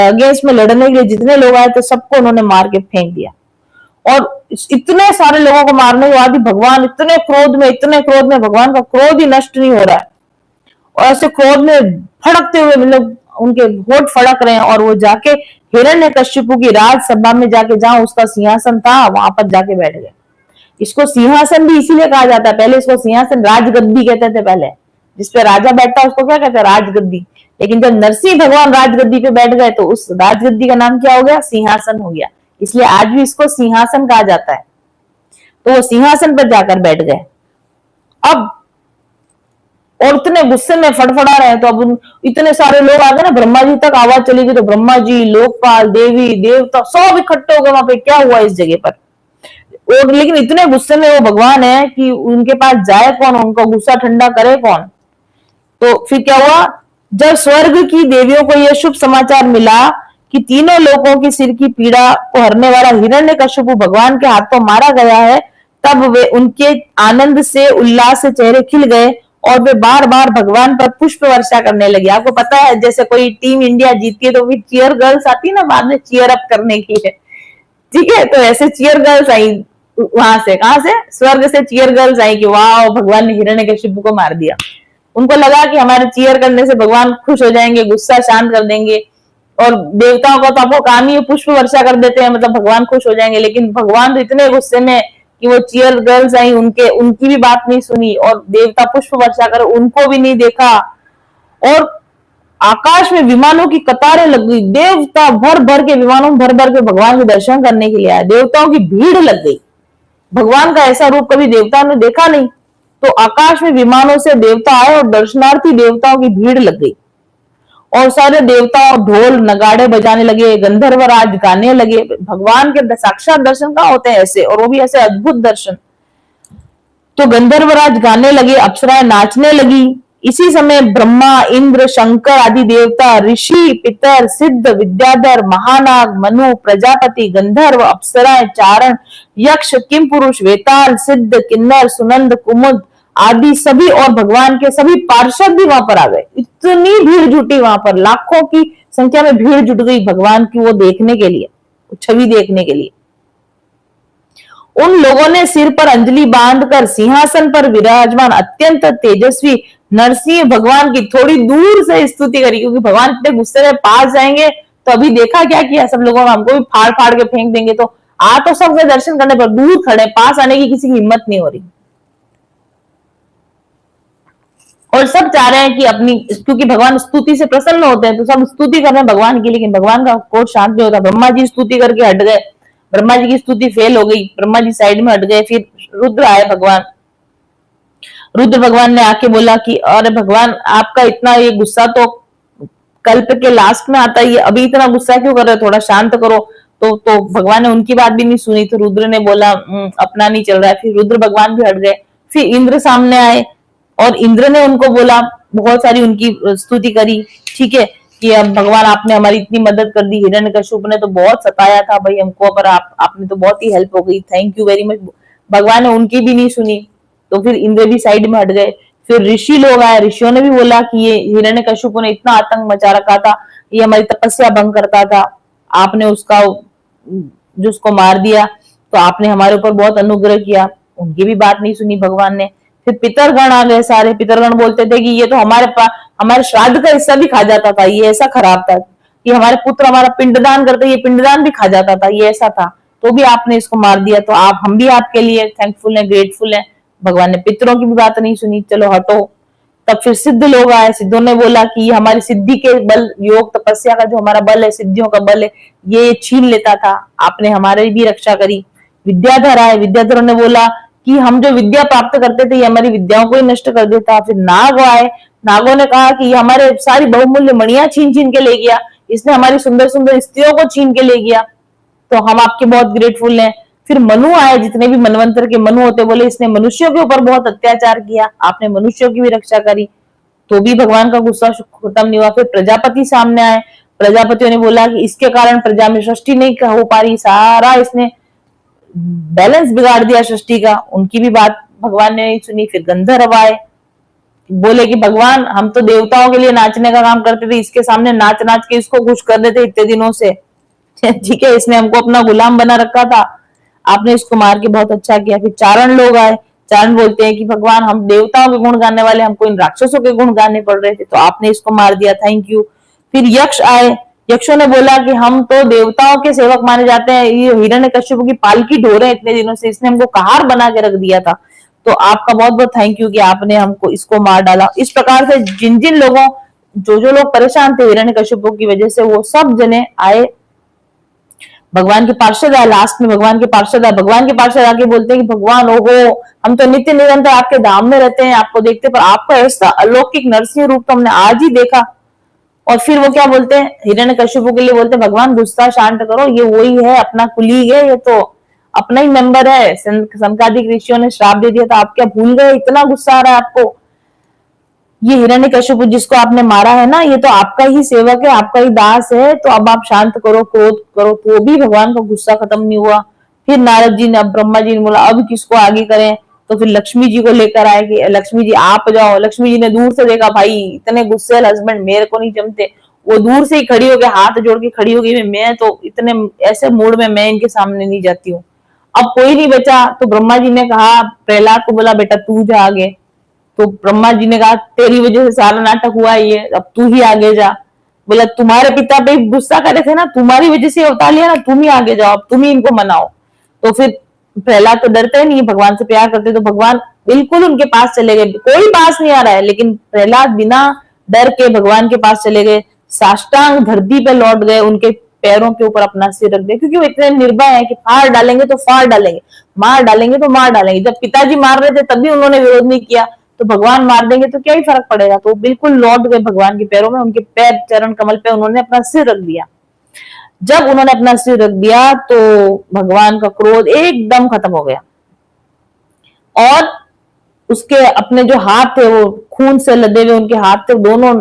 अगेंस्ट में लड़ने के लिए जितने लोग आए थे सबको उन्होंने मार के फेंक दिया। और इतने सारे लोगों को मारने के बाद भी भगवान इतने क्रोध में भगवान का क्रोध ही नष्ट नहीं हो रहा है, और ऐसे क्रोध में फड़कते हुए, मतलब उनके होठ फड़क रहे हैं, और वो जाके हिरण्यकशिपु की राजसभा में जाके, जहां उसका सिंहासन था वहां पर जाके बैठ गए। इसको सिंहासन भी इसीलिए कहा जाता है, पहले इसको सिंहासन राजगद्दी कहते थे पहले, जिसपे राजा बैठता है उसको क्या कहते हैं, राजगद्दी। लेकिन जब नरसिंह भगवान राजगद्दी पे बैठ गए तो उस राजगद्दी का नाम क्या हो गया, सिंहासन हो गया। इसलिए आज भी इसको सिंहासन कहा जाता है। तो वो सिंहासन पर जाकर बैठ गए। अब और इतने गुस्से में फड़फड़ा रहे हैं, तो अब इतने सारे लोग आ गए ना, ब्रह्मा जी तक आवाज चली गई, तो ब्रह्मा जी, लोकपाल, देवी देवता सब इकट्ठे हो गए वहां पे, क्या हुआ इस जगह पर। और लेकिन इतने गुस्से में वो भगवान है कि उनके पास जाए कौन, उनको गुस्सा ठंडा करे कौन। तो फिर क्या हुआ, जब स्वर्ग की देवियों को यह शुभ समाचार मिला कि तीनों लोगों की सिर की पीड़ा को हरने वाला हिरण्यकशिपु भगवान के हाथों मारा गया है, तब वे उनके आनंद से, उल्लास से चेहरे खिल गए, और वे बार बार भगवान पर पुष्प वर्षा करने लगे। आपको पता है, जैसे कोई टीम इंडिया जीतती है तो फिर चीयर गर्ल्स आती है ना बाद में चीयर अप करने के लिए, ठीक है, तो ऐसे चीयर गर्ल्स आई वहां से, कहां से, स्वर्ग से चीयर गर्ल्स आई कि वाह भगवान ने हिरण्यकशिपु को मार दिया। उनको लगा कि हमारे चीयर करने से भगवान खुश हो जाएंगे, गुस्सा शांत कर देंगे। और देवताओं का तो आपको काम ही पुष्प वर्षा कर देते हैं, मतलब भगवान खुश हो जाएंगे। लेकिन भगवान तो इतने गुस्से में कि वो चीयर गर्ल्स आई, उनकी भी बात नहीं सुनी, और देवता पुष्प वर्षा कर उनको भी नहीं देखा। और आकाश में विमानों की कतारें लग गई, देवता भर भर के विमानों भर भर के भगवान के दर्शन करने के लिए आए, देवताओं की भीड़ लग गई। भगवान का ऐसा रूप कभी देवताओं ने देखा नहीं। तो आकाश में विमानों से देवता आए और दर्शनार्थी देवताओं की भीड़ लग गई, और सारे देवता ढोल नगाड़े बजाने लगे, गंधर्वराज गाने लगे। भगवान के साक्षात दर्शन कहाँ होते हैं ऐसे, और वो भी ऐसे अद्भुत दर्शन। तो गंधर्वराज गाने लगे, अप्सराएं नाचने लगी। इसी समय ब्रह्मा, इंद्र, शंकर आदि देवता, ऋषि, पितर, सिद्ध, विद्याधर, महानाग, मनु, प्रजापति, गंधर्व, अप्सराएं, चारण, यक्ष, किमपुरुष, वेताल, सिद्ध, किन्नर, सुनंद, कुमुद आदि सभी और भगवान के सभी पार्षद भी वहां पर आ गए। इतनी भीड़ जुटी वहां पर, लाखों की संख्या में भीड़ जुट गई भगवान की वो देखने के लिए, छवि देखने के लिए। उन लोगों ने सिर पर अंजलि बांधकर सिंहासन पर विराजमान अत्यंत तेजस्वी नरसिंह भगवान की थोड़ी दूर से स्तुति करी, क्योंकि भगवान इतने गुस्से में पास जाएंगे तो अभी देखा क्या किया सब लोगों ने, हमको भी फाड़ फाड़ के फेंक देंगे। तो आ तो सबसे दर्शन करने पर दूर खड़े, पास आने की किसी की हिम्मत नहीं हो रही। और सब चाह रहे हैं कि अपनी, क्योंकि भगवान स्तुति से प्रसन्न होते हैं, तो सब स्तुति कर रहे हैं भगवान की, लेकिन भगवान का कोट शांत नहीं होता। ब्रह्मा जी स्तुति करके हट गए, ब्रह्मा जी की स्तुति फेल हो गई, ब्रह्मा जी साइड में हट गए। फिर रुद्र आए भगवान, रुद्र भगवान ने आके बोला कि अरे भगवान, आपका इतना ये गुस्सा तो कल्प के लास्ट में आता है, ये अभी इतना गुस्सा क्यों कर रहे हो, थोड़ा शांत करो। तो भगवान ने उनकी बात भी नहीं सुनी, तो रुद्र ने बोला अपना नहीं चल रहा है। फिर रुद्र भगवान भी हट गए। फिर इंद्र सामने आए, और इंद्र ने उनको बोला, बहुत सारी उनकी स्तुति करी, ठीक है, कि अब भगवान आपने हमारी इतनी मदद कर दी, हिरण्यकश्यप ने तो बहुत सताया था भाई हमको, पर आपने तो बहुत ही हेल्प हो गई, थैंक यू वेरी मच। भगवान ने उनकी भी नहीं सुनी, तो फिर इंद्र भी साइड में हट गए। फिर ऋषि लोग आए, ऋषियों ने भी बोला कि ये हिरण्यकश्यप ने इतना आतंक मचा रखा था, ये हमारी तपस्या भंग करता था, आपने उसका जो उसको मार दिया, तो आपने हमारे ऊपर बहुत अनुग्रह किया। उनकी भी बात नहीं सुनी भगवान ने। फिर पितरगण आ गए सारे, पितरगण बोलते थे कि ये तो हमारे श्राद्ध का हिस्सा भी खा जाता था, ये ऐसा खराब था कि हमारे पुत्र हमारा पिंडदान करते, ये पिंडदान भी खा जाता था, ये ऐसा था, तो भी आपने इसको मार दिया, तो हम भी आपके लिए थैंकफुल हैं, ग्रेटफुल हैं। भगवान ने पितरों की भी बात नहीं सुनी, चलो हटो। तब फिर सिद्ध लोग आए, सिद्धों ने बोला कि ये हमारी सिद्धि के बल, योग तपस्या का जो हमारा बल है, सिद्धियों का बल है, ये छीन लेता था, आपने हमारी भी रक्षा करी। विद्याधर आए, विद्याधरों ने बोला कि हम जो विद्या प्राप्त करते थे, ये हमारी विद्याओं को ही नष्ट कर देता। फिर नाग आए, नागों ने कहा कि ये हमारे सारी बहुमूल्य मणियां छीन छीन के ले गया, इसने हमारी सुंदर सुंदर स्त्रियों को छीन के ले गया, तो हम आपके बहुत ग्रेटफुल हैं। फिर मनु आए, जितने भी मनवंतर के मनु होते, बोले इसने मनुष्यों के ऊपर बहुत अत्याचार किया, आपने मनुष्यों की भी रक्षा करी, तो भी भगवान का गुस्सा खत्म नहीं हुआ। फिर प्रजापति सामने आए, प्रजापतियों ने बोला कि इसके कारण प्रजा में सृष्टि नहीं हो पा रही, सारा इसने बैलेंस बिगाड़ दिया सृष्टि का, उनकी भी बात भगवान ने नहीं सुनी। फिर गंधर्व आए, बोले कि भगवान हम तो देवताओं के लिए नाचने का काम करते थे, इसके सामने नाच नाच के इसको खुश कर देते इतने दिनों से, ठीक है, इसने हमको अपना गुलाम बना रखा था, आपने इसको मार के बहुत अच्छा किया। फिर चारण लोग आए, चारण बोलते हैं कि भगवान हम देवताओं के गुण गाने वाले, हमको इन राक्षसों के गुण गाने पड़ रहे थे, तो आपने इसको मार दिया, थैंक यू। फिर यक्ष आए, यक्षों ने बोला कि हम तो देवताओं के सेवक माने जाते हैं, ये हिरण्यकश्यप की पालकी ढो रहे हैं इतने दिनों से, इसने हमको कहार बना के रख दिया था, तो आपका बहुत बहुत थैंक यू कि आपने हमको इसको मार डाला। इस प्रकार से जिन जिन लोगों, जो जो लोग परेशान थे हिरण्यकश्यप की वजह से, वो सब जने आए, भगवान के पार्षद आए। लास्ट में भगवान के पार्षद आए, भगवान के पार्षद आके बोलते हैं कि भगवान ओहो, हम तो नित्य निरंतर आपके धाम में रहते हैं, आपको देखते, पर आपका ऐसा अलौकिक नरसिंह रूप तो हमने आज ही देखा। और फिर वो क्या बोलते हैं, हिरण्यकश्यप के लिए बोलते हैं भगवान गुस्सा शांत करो, ये वही है अपना कुलीग है, ये तो अपना ही मेंबर है, सनकादिक ऋषियों ने श्राप दे दिया था, आप क्या भूल गए, इतना गुस्सा आ रहा है आपको, ये हिरण्यकश्यप जिसको आपने मारा है ना, ये तो आपका ही सेवक है, आपका ही दास है, तो अब आप शांत करो, क्रोध करो, तो भी भगवान का गुस्सा खत्म नहीं हुआ। फिर नारद जी ने, अब ब्रह्मा जी ने बोला अब किसको आगे करें, तो फिर लक्ष्मी जी को लेकर आए कि लक्ष्मी जी आप जाओ। लक्ष्मी जी ने दूर से देखा, भाई इतने गुस्सेल हस्बैंड मेरे को नहीं जमते, वो दूर से ही खड़ी हो गई, हाथ जोड़ के खड़ी हो गई, मैं तो इतने ऐसे मूड में मैं इनके सामने नहीं जाती हूँ। अब कोई नहीं बचा, तो ब्रह्मा जी ने कहा, प्रहलाद को बोला बेटा तू जा आगे, तो ब्रह्मा जी ने कहा तेरी वजह से सारा नाटक हुआ, ये अब तू ही आगे जा। बोला तुम्हारे पिता पे गुस्सा करे थे ना, तुम्हारी वजह से उतार लिया ना, तुम ही आगे जाओ, अब तुम ही इनको मनाओ। तो फिर प्रहलाद तो डरते नहीं, भगवान से प्यार करते, तो भगवान बिल्कुल उनके पास चले गए, कोई पास नहीं आ रहा है, लेकिन प्रहलाद बिना डर के भगवान के पास चले गए, साष्टांग धरती पे लौट गए, उनके पैरों के ऊपर अपना सिर रख दिया, क्योंकि वो इतने निर्भय है कि फाड़ डालेंगे तो फाड़ डालेंगे, मार डालेंगे तो मार डालेंगे। जब पिताजी मार रहे थे तभी उन्होंने विरोध नहीं किया, तो भगवान मार देंगे तो क्या ही फर्क पड़ेगा। तो बिल्कुल लौट गए भगवान के पैरों में, उनके पैर चरण कमल पे उन्होंने अपना सिर रख दिया। जब उन्होंने अपना सिर रख दिया तो भगवान का क्रोध एकदम खत्म हो गया, और उसके अपने जो हाथ थे वो खून से लदे हुए उनके हाथ थे, दोनों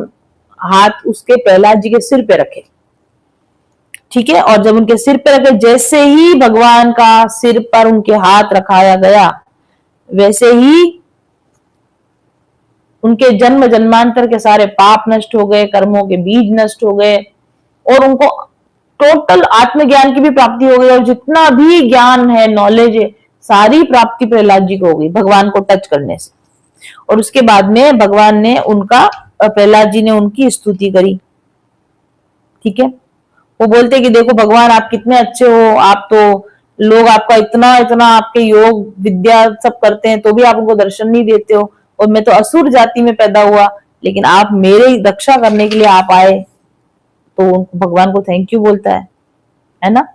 हाथ उसके प्रहलाद जी के सिर पे रखे, ठीक है। और जब उनके सिर पे रखे, जैसे ही भगवान का सिर पर उनके हाथ रखाया गया, वैसे ही उनके जन्म जन्मांतर के सारे पाप नष्ट हो गए, कर्मों के बीज नष्ट हो गए, और उनको टोटल आत्मज्ञान की भी प्राप्ति हो गई, और जितना भी ज्ञान है, नॉलेज है, सारी प्राप्ति प्रहलाद जी को हो गई भगवान को टच करने से। और उसके बाद में भगवान ने उनका, प्रहलाद जी ने उनकी स्तुति करी, ठीक है। वो बोलते कि देखो भगवान आप कितने अच्छे हो, आप तो लोग आपका इतना इतना आपके योग विद्या सब करते हैं तो भी आप उनको दर्शन नहीं देते हो, और मैं तो असुर जाति में पैदा हुआ, लेकिन आप मेरे रक्षा करने के लिए आप आए, तो भगवान को थैंक यू बोलता है ना।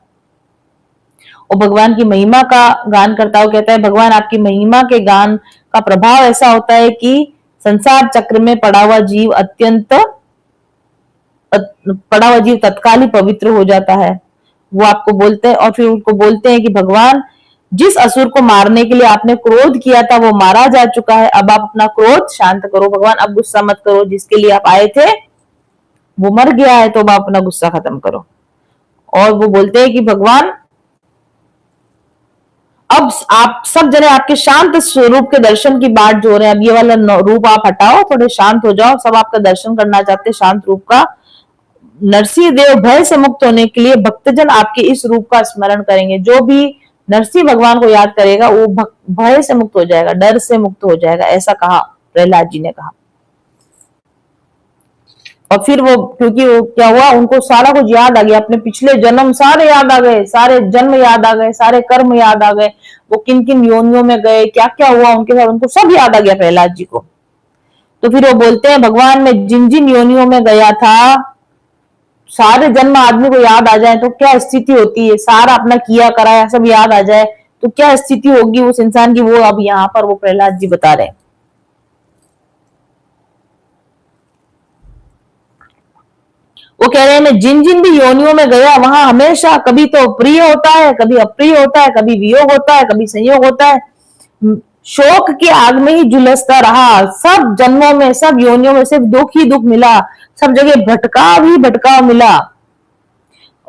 और भगवान की महिमा का गान करता हुआ कहता है, भगवान आपकी महिमा के गान का प्रभाव ऐसा होता है कि संसार चक्र में पड़ा हुआ जीव तत्काल ही पवित्र हो जाता है। वो आपको बोलते हैं, और फिर उनको बोलते हैं कि भगवान जिस असुर को मारने के लिए आपने क्रोध किया था वो मारा जा चुका है, अब आप अपना क्रोध शांत करो भगवान, अब गुस्सा मत करो, जिसके लिए आप आए थे वो मर गया है, तो अब आप अपना गुस्सा खत्म करो। और वो बोलते हैं कि भगवान अब आप सब जने आपके शांत स्वरूप के दर्शन की बात जो रहे हैं, अब ये वाला रूप आप हटाओ, थोड़े शांत हो जाओ, सब आपका दर्शन करना चाहते हैं शांत रूप का। नरसिंह देव भय से मुक्त होने के लिए भक्तजन आपके इस रूप का स्मरण करेंगे, जो भी नरसिंह भगवान को याद करेगा वो भय से मुक्त हो जाएगा, डर से मुक्त हो जाएगा, ऐसा कहा प्रहलाद जी ने कहा। और फिर वो, क्योंकि वो क्या हुआ, उनको सारा कुछ याद आ गया, अपने पिछले जन्म सारे याद आ गए, सारे जन्म याद आ गए, सारे कर्म याद आ गए, वो किन किन योनियों में गए, क्या क्या हुआ उनके साथ, उनको सब याद आ गया प्रहलाद जी को। तो फिर वो बोलते हैं भगवान मैं जिन जिन योनियों में गया था, सारे जन्म आदमी को याद आ जाए तो क्या स्थिति होती है, सारा अपना किया कराया सब याद आ जाए तो क्या स्थिति होगी उस इंसान की, वो अब यहाँ पर वो प्रहलाद जी बता रहे हैं। वो कह रहे हैं मैं जिन जिन भी योनियों में गया वहां हमेशा कभी तो प्रिय होता है, कभी अप्रिय होता है, कभी वियोग होता है, कभी संयोग होता है, शोक की आग में ही झुलसता रहा, सब जन्मों में सब योनियों में सिर्फ दुख ही दुख मिला, सब जगह भटकाव ही भटकाव मिला,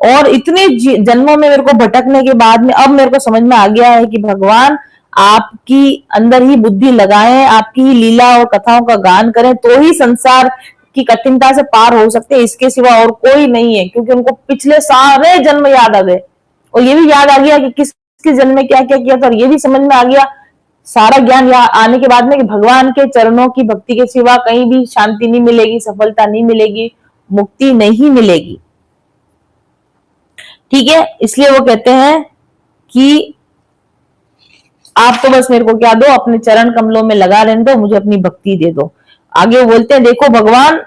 और इतने जन्मों में मेरे को भटकने के बाद में अब मेरे को समझ में आ गया है कि भगवान आपकी अंदर ही बुद्धि लगाएं, आपकी ही लीला और कथाओं का गान करें तो ही संसार की कठिनता से पार हो सकते हैं, इसके सिवा और कोई नहीं है। क्योंकि उनको पिछले सारे जन्म याद आ गए, और ये भी याद आ गया कि किस जन्म में क्या क्या किया था, और ये भी समझ में आ गया सारा ज्ञान आने के बाद में कि भगवान के चरणों की भक्ति के सिवा कहीं भी शांति नहीं मिलेगी, सफलता नहीं मिलेगी, मुक्ति नहीं मिलेगी, ठीक है। इसलिए वो कहते हैं कि आप तो बस मेरे को क्या दो, अपने चरण कमलों में लगा रहने दो, मुझे अपनी भक्ति दे दो। आगे वो बोलते हैं देखो भगवान,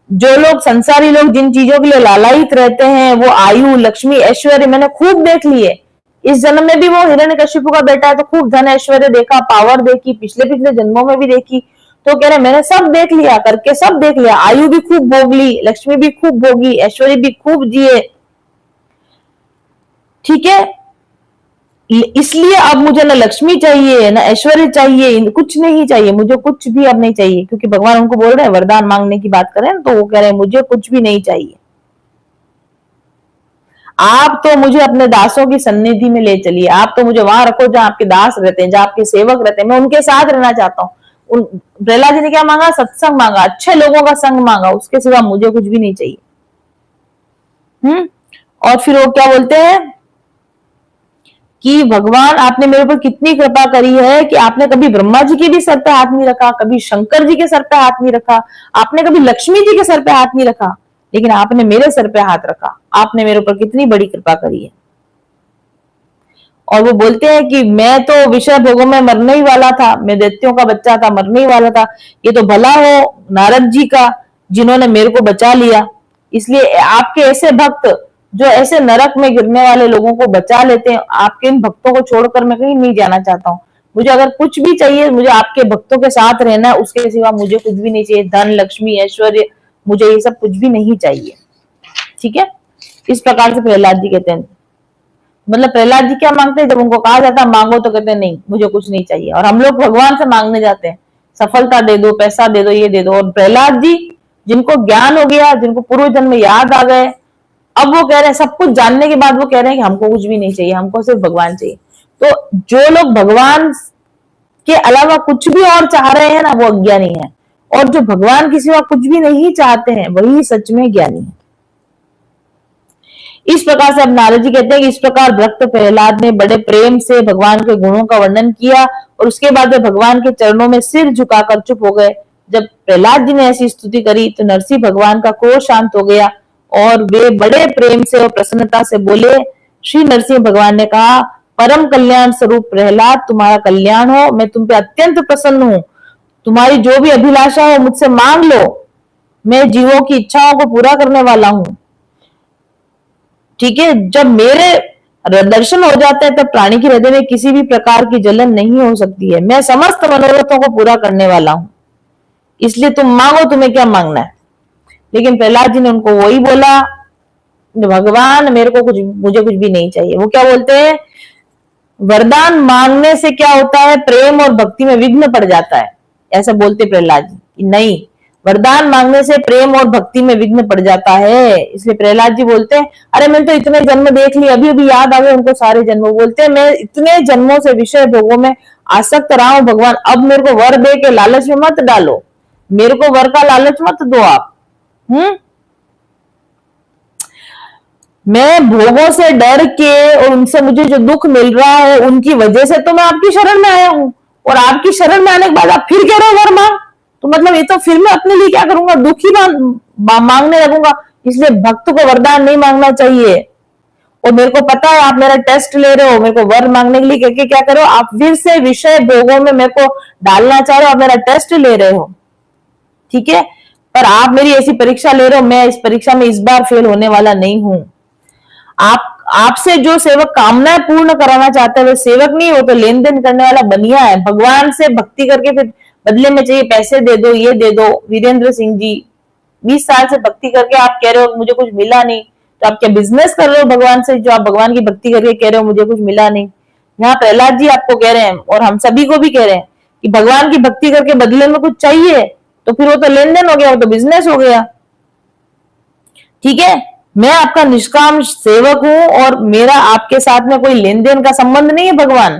जो लोग संसारी लोग जिन चीजों के लिए लालायित रहते हैं, वो आयु लक्ष्मी ऐश्वर्य मैंने खूब देख लिए, इस जन्म में भी वो हिरण्यकशिपु का बेटा है तो खूब धन ऐश्वर्य देखा, पावर देखी, पिछले पिछले जन्मों में भी देखी, तो कह रहे मैंने सब देख लिया, करके सब देख लिया, आयु भी खूब भोग ली, लक्ष्मी भी खूब भोगी, ऐश्वर्य भी खूब जिए, ठीक है। इसलिए अब मुझे ना लक्ष्मी चाहिए, ना ऐश्वर्य चाहिए, कुछ नहीं चाहिए, मुझे कुछ भी अब नहीं चाहिए, क्योंकि भगवान उनको बोल रहे हैं वरदान मांगने की बात करें तो वो कह रहे हैं मुझे कुछ भी नहीं चाहिए, आप तो मुझे अपने दासों की सन्निधि में ले चलिए, आप तो मुझे वहां रखो जहां आपके दास रहते हैं, जहां आपके सेवक रहते हैं, मैं उनके साथ रहना चाहता हूँ। प्रहलाद जी ने क्या मांगा, सत्संग मांगा, अच्छे लोगों का संग मांगा, उसके सिवा मुझे कुछ भी नहीं चाहिए। और फिर वो क्या बोलते हैं कि भगवान आपने मेरे ऊपर कितनी कृपा करी है कि आपने कभी ब्रह्मा जी के भी सर पे हाथ नहीं रखा, कभी शंकर जी के सर पे हाथ नहीं रखा, आपने कभी लक्ष्मी जी के सर पे हाथ नहीं रखा, लेकिन आपने मेरे सर पे हाथ रखा। आपने मेरे ऊपर कितनी बड़ी कृपा करी है। और वो बोलते हैं कि मैं तो विषय भोगों में मरने ही वाला था, मैं दैत्यों का बच्चा था, मरने ही वाला था। ये तो भला हो नारद जी का जिन्होंने मेरे को बचा लिया। इसलिए आपके ऐसे भक्त जो ऐसे नरक में गिरने वाले लोगों को बचा लेते हैं, आपके इन भक्तों को छोड़कर मैं कहीं नहीं जाना चाहता हूँ। मुझे अगर कुछ भी चाहिए, मुझे आपके भक्तों के साथ रहना है, उसके सिवा मुझे कुछ भी नहीं चाहिए। धन, लक्ष्मी, ऐश्वर्य, मुझे ये सब कुछ भी नहीं चाहिए। ठीक है, इस प्रकार से प्रहलाद जी कहते हैं। मतलब प्रहलाद जी क्या मांगते हैं, जब उनको कहा जाता है मांगो तो कहते हैं नहीं, मुझे कुछ नहीं चाहिए। और हम लोग भगवान से मांगने जाते हैं, सफलता दे दो, पैसा दे दो, ये दे दो। और प्रहलाद जी जिनको ज्ञान हो गया, जिनको पूर्व जन्म याद आ गए, अब वो कह रहे हैं, सब कुछ जानने के बाद वो कह रहे हैं कि हमको कुछ भी नहीं चाहिए, हमको सिर्फ भगवान चाहिए। तो जो लोग भगवान के अलावा कुछ भी और चाह रहे हैं ना, वो अज्ञानी है। और जो भगवान के सिवा कुछ भी नहीं चाहते हैं, वही सच में ज्ञानी है। इस प्रकार से अब नारद जी कहते हैं कि इस प्रकार भक्त प्रहलाद ने बड़े प्रेम से भगवान के गुणों का वर्णन किया और उसके बाद वे भगवान के चरणों में सिर झुकाकर चुप हो गए। जब प्रहलाद जी ने ऐसी स्तुति करी तो नरसिंह भगवान का क्रोध शांत हो गया और वे बड़े प्रेम से और प्रसन्नता से बोले। श्री नरसिंह भगवान ने कहा, परम कल्याण स्वरूप प्रहलाद, तुम्हारा कल्याण हो, मैं तुम पे अत्यंत प्रसन्न हूं। तुम्हारी जो भी अभिलाषा हो मुझसे मांग लो, मैं जीवों की इच्छाओं को पूरा करने वाला हूं। ठीक है, जब मेरे दर्शन हो जाते हैं तब प्राणी के हृदय में किसी भी प्रकार की जलन नहीं हो सकती है। मैं समस्त मनोरथों को पूरा करने वाला हूं, इसलिए तुम मांगो, तुम्हें क्या मांगना है। लेकिन प्रहलाद जी ने उनको वही बोला, भगवान मेरे को मुझे कुछ भी नहीं चाहिए। वो क्या बोलते हैं, वरदान मांगने से क्या होता है, प्रेम और भक्ति में विघ्न पड़ जाता है, ऐसा बोलते प्रहलाद जी। नहीं, वरदान मांगने से प्रेम और भक्ति में विघ्न पड़ जाता है। इसलिए प्रहलाद जी बोलते हैं, अरे मैंने तो इतने जन्म देख लिए, अभी अभी याद आ गए उनको सारे जन्म। बोलते हैं मैं इतने जन्मों से विषय भोगों में आसक्त रहा हूं, भगवान अब मेरे को वर दे के लालच में मत डालो, मेरे को वर का लालच मत दो आप। मैं भोगों से डर के और उनसे मुझे जो दुख मिल रहा है उनकी वजह से तो मैं आपकी शरण में आया हूं, और आपकी शरण में आने के बाद आप फिर कह रहे हो वर मांग, तो मतलब ये तो फिर मैं अपने लिए क्या करूंगा, दुख ही मांगने लगूंगा। इसलिए भक्त को वरदान नहीं मांगना चाहिए। और मेरे को पता है आप मेरा टेस्ट ले रहे हो, मेरे को वर मांगने के लिए कह के क्या करो, आप फिर से विषय भोगों में मेरे को डालना चाह रहे हो, आप मेरा टेस्ट ले रहे हो। ठीक है, पर आप मेरी ऐसी परीक्षा ले रहे हो, मैं इस परीक्षा में इस बार फेल होने वाला नहीं हूं। आपसे जो सेवक कामनाएं पूर्ण कराना चाहता है वो सेवक नहीं, वो तो लेन देन करने वाला बनिया है। भगवान से भक्ति करके फिर बदले में चाहिए पैसे दे दो, ये दे दो। वीरेंद्र सिंह जी 20 साल से भक्ति करके आप कह रहे हो मुझे कुछ मिला नहीं, तो आप क्या बिजनेस कर रहे हो भगवान से, जो आप भगवान की भक्ति करके कह रहे हो मुझे कुछ मिला नहीं। यहाँ प्रहलाद जी आपको कह रहे हैं और हम सभी को भी कह रहे हैं कि भगवान की भक्ति करके बदले में कुछ चाहिए, तो फिर वो तो लेन देन हो गया, वो तो बिजनेस हो गया। ठीक है, मैं आपका निष्काम सेवक हूं और मेरा आपके साथ में कोई लेन देन का संबंध नहीं है भगवान।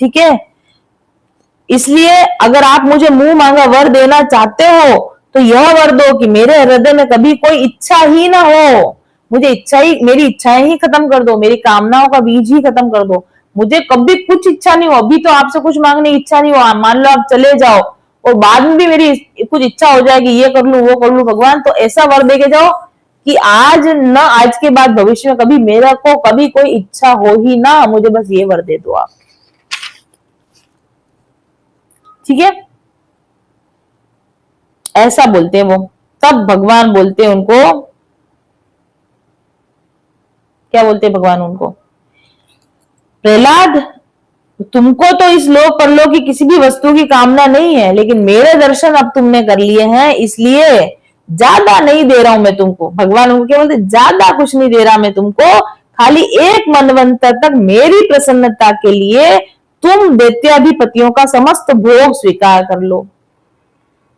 ठीक है, इसलिए अगर आप मुझे मुंह मांगा वर देना चाहते हो तो यह वर दो कि मेरे हृदय में कभी कोई इच्छा ही ना हो, मुझे मेरी इच्छाएं ही खत्म कर दो, मेरी कामनाओं का बीज ही खत्म कर दो, मुझे कभी कुछ इच्छा नहीं हो। अभी तो आपसे कुछ मांगने की इच्छा नहीं हो, मान लो आप चले जाओ और बाद में भी मेरी कुछ इच्छा हो जाएगी, ये कर लू वो कर लू, भगवान तो ऐसा वर दे के जाओ कि आज के बाद भविष्य में कभी मेरा को कभी कोई इच्छा हो ही ना, मुझे बस ये वर दे दो आप। ठीक है, ऐसा बोलते हैं वो। तब भगवान बोलते हैं उनको, क्या बोलते हैं भगवान उनको, प्रहलाद तुमको तो इस लोक परलोक की किसी भी वस्तु की कामना नहीं है, लेकिन मेरे दर्शन अब तुमने कर लिए हैं, इसलिए ज्यादा नहीं दे रहा हूं मैं तुमको। भगवान उनको क्या बोलते, ज्यादा कुछ नहीं दे रहा मैं तुमको, खाली एक मनवंतर तक मेरी प्रसन्नता के लिए तुम दैत्याधिपतियों का समस्त भोग स्वीकार कर लो।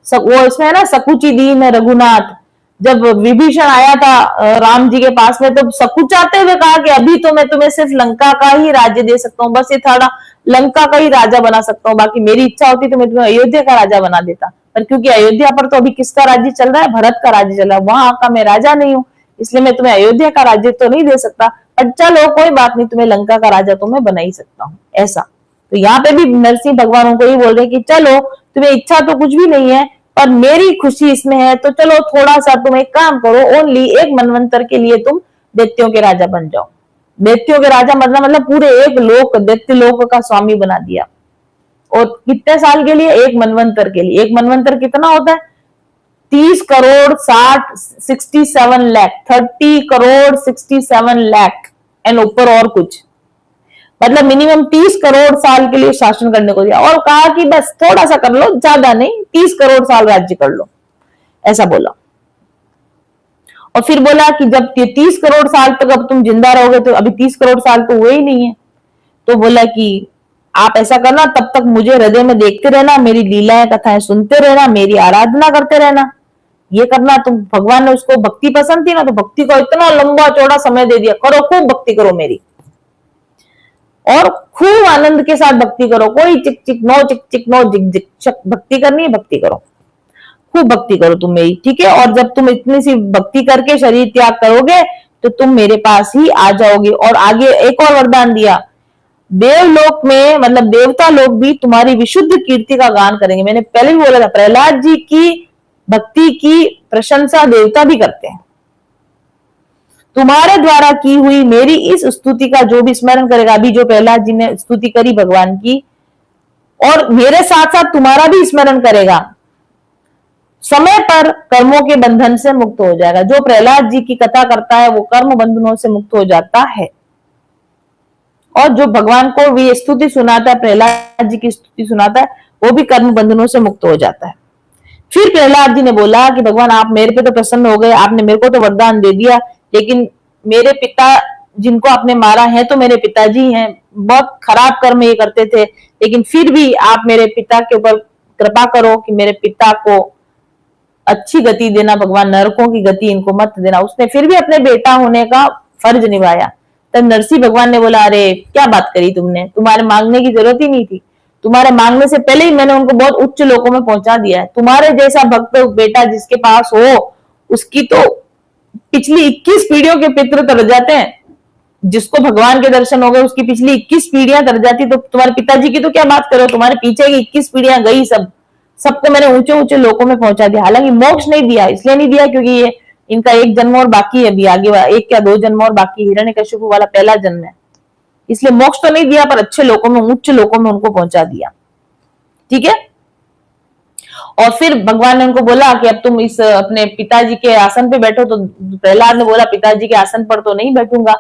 वो इसमें है ना, सकुची दीन रघुनाथ, जब विभीषण आया था राम जी के पास में, तो सकुचाते हुए कहा कि अभी तो मैं तुम्हें सिर्फ लंका का ही राज्य दे सकता हूँ, बस ये थोड़ा लंका का ही राजा बना सकता हूँ, बाकी मेरी इच्छा होती तो मैं तुम्हें अयोध्या का राजा बना देता। पर क्योंकि अयोध्या पर तो अभी किसका राज्य चल रहा है, भरत का राज्य चल रहा है, वहां का मैं राजा नहीं हूँ, इसलिए मैं तुम्हें अयोध्या का राज्य तो नहीं दे सकता, पर चलो कोई बात नहीं, तुम्हें लंका का राजा तो मैं बना ही सकता हूँ, ऐसा। तो यहाँ पे भी नरसिंह भगवान उनको ही बोल रहे कि चलो तुम्हें इच्छा तो कुछ भी नहीं है, पर मेरी खुशी इसमें है, तो चलो थोड़ा सा तुम एक काम करो, ओनली एक मनवंतर के लिए तुम दैत्यों के राजा बन जाओ। दैत्यों के राजा मतलब पूरे एक लोक, दैत्य लोक का स्वामी बना दिया। और कितने साल के लिए? एक मनवंतर के लिए। एक मनवंतर कितना होता है? 30 करोड़ 67 लाख, 30 करोड़ 67 लाख एंड ऊपर और कुछ, मतलब मिनिमम 30 करोड़ साल के लिए शासन करने को दिया, और कहा कि बस थोड़ा सा कर लो, ज्यादा नहीं, 30 करोड़ साल राज्य कर लो, ऐसा बोला। और फिर बोला कि जब 30 करोड़ साल तक अब तुम जिंदा रहोगे, तो अभी 30 करोड़ साल तो हुए ही नहीं है, तो बोला कि आप ऐसा करना, तब तक मुझे हृदय में देखते रहना, मेरी लीलाएं कथाएं सुनते रहना, मेरी आराधना करते रहना, ये करना तुम। भगवान ने उसको भक्ति पसंद थी ना, तो भक्ति को इतना लंबा चौड़ा समय दे दिया, करो खूब भक्ति करो मेरी, और खूब आनंद के साथ भक्ति करो, कोई चिक चिक नो चिक चिक नो जिक जिक, भक्ति करनी है भक्ति करो, खूब भक्ति करो तुम मेरी, ठीक है। और जब तुम इतनी सी भक्ति करके शरीर त्याग करोगे तो तुम मेरे पास ही आ जाओगे। और आगे एक और वरदान दिया, देवलोक में मतलब देवता लोग भी तुम्हारी विशुद्ध कीर्ति का गान करेंगे। मैंने पहले भी बोला था, प्रहलाद जी की भक्ति की प्रशंसा देवता भी करते हैं। तुम्हारे द्वारा की हुई मेरी इस स्तुति का जो भी स्मरण करेगा, अभी जो प्रहलाद जी ने स्तुति करी भगवान की, और मेरे साथ साथ तुम्हारा भी स्मरण करेगा, समय पर कर्मों के बंधन से मुक्त हो जाएगा। जो प्रहलाद जी की कथा करता है वो कर्म बंधनों से मुक्त हो जाता है, और जो भगवान को भी स्तुति सुनाता है, प्रहलाद जी की स्तुति सुनाता है, वो भी कर्म बंधनों से मुक्त हो जाता है। फिर प्रहलाद जी ने बोला कि भगवान आप मेरे पे तो प्रसन्न हो गए, आपने मेरे को तो वरदान दे दिया, लेकिन मेरे पिता जिनको आपने मारा है तो मेरे पिताजी हैं, बहुत खराब कर्म ये करते थे, लेकिन फिर भी आप मेरे पिता के ऊपर कृपा करो कि मेरे पिता को अच्छी गति देना, भगवान नरकों की गति इनको मत देना। उसने फिर भी अपने बेटा होने का फर्ज निभाया। तब नरसिंह भगवान ने बोला, अरे क्या बात करी तुमने, तुम्हारे मांगने की जरूरत ही नहीं थी, तुम्हारे मांगने से पहले ही मैंने उनको बहुत उच्च लोकों में पहुंचा दिया है। तुम्हारे जैसा भक्त बेटा जिसके पास हो, उसकी तो पिछली 21 पीढ़ियों के पितृ तर जाते हैं। जिसको भगवान के दर्शन हो गए उसकी पिछली 21 पीढ़ियां तर जाती, तो तुम्हारे पिताजी की तो क्या बात करो, तुम्हारे पीछे की 21 पीढ़ियां गई, सबको मैंने ऊंचे ऊंचे लोकों में पहुंचा दिया। हालांकि मोक्ष नहीं दिया, इसलिए नहीं दिया क्योंकि ये इनका एक जन्म और बाकी है, अभी आगे एक या दो जन्म और बाकी, हिरण्यकशिपु वाला पहला जन्म है, इसलिए मोक्ष तो नहीं दिया, पर अच्छे लोकों में, उच्च लोकों में उनको पहुंचा दिया, ठीक है। और फिर भगवान ने उनको बोला कि अब तुम इस अपने पिताजी के आसन पे बैठो। तो प्रहलाद ने बोला, पिताजी के आसन पर तो नहीं बैठूंगा।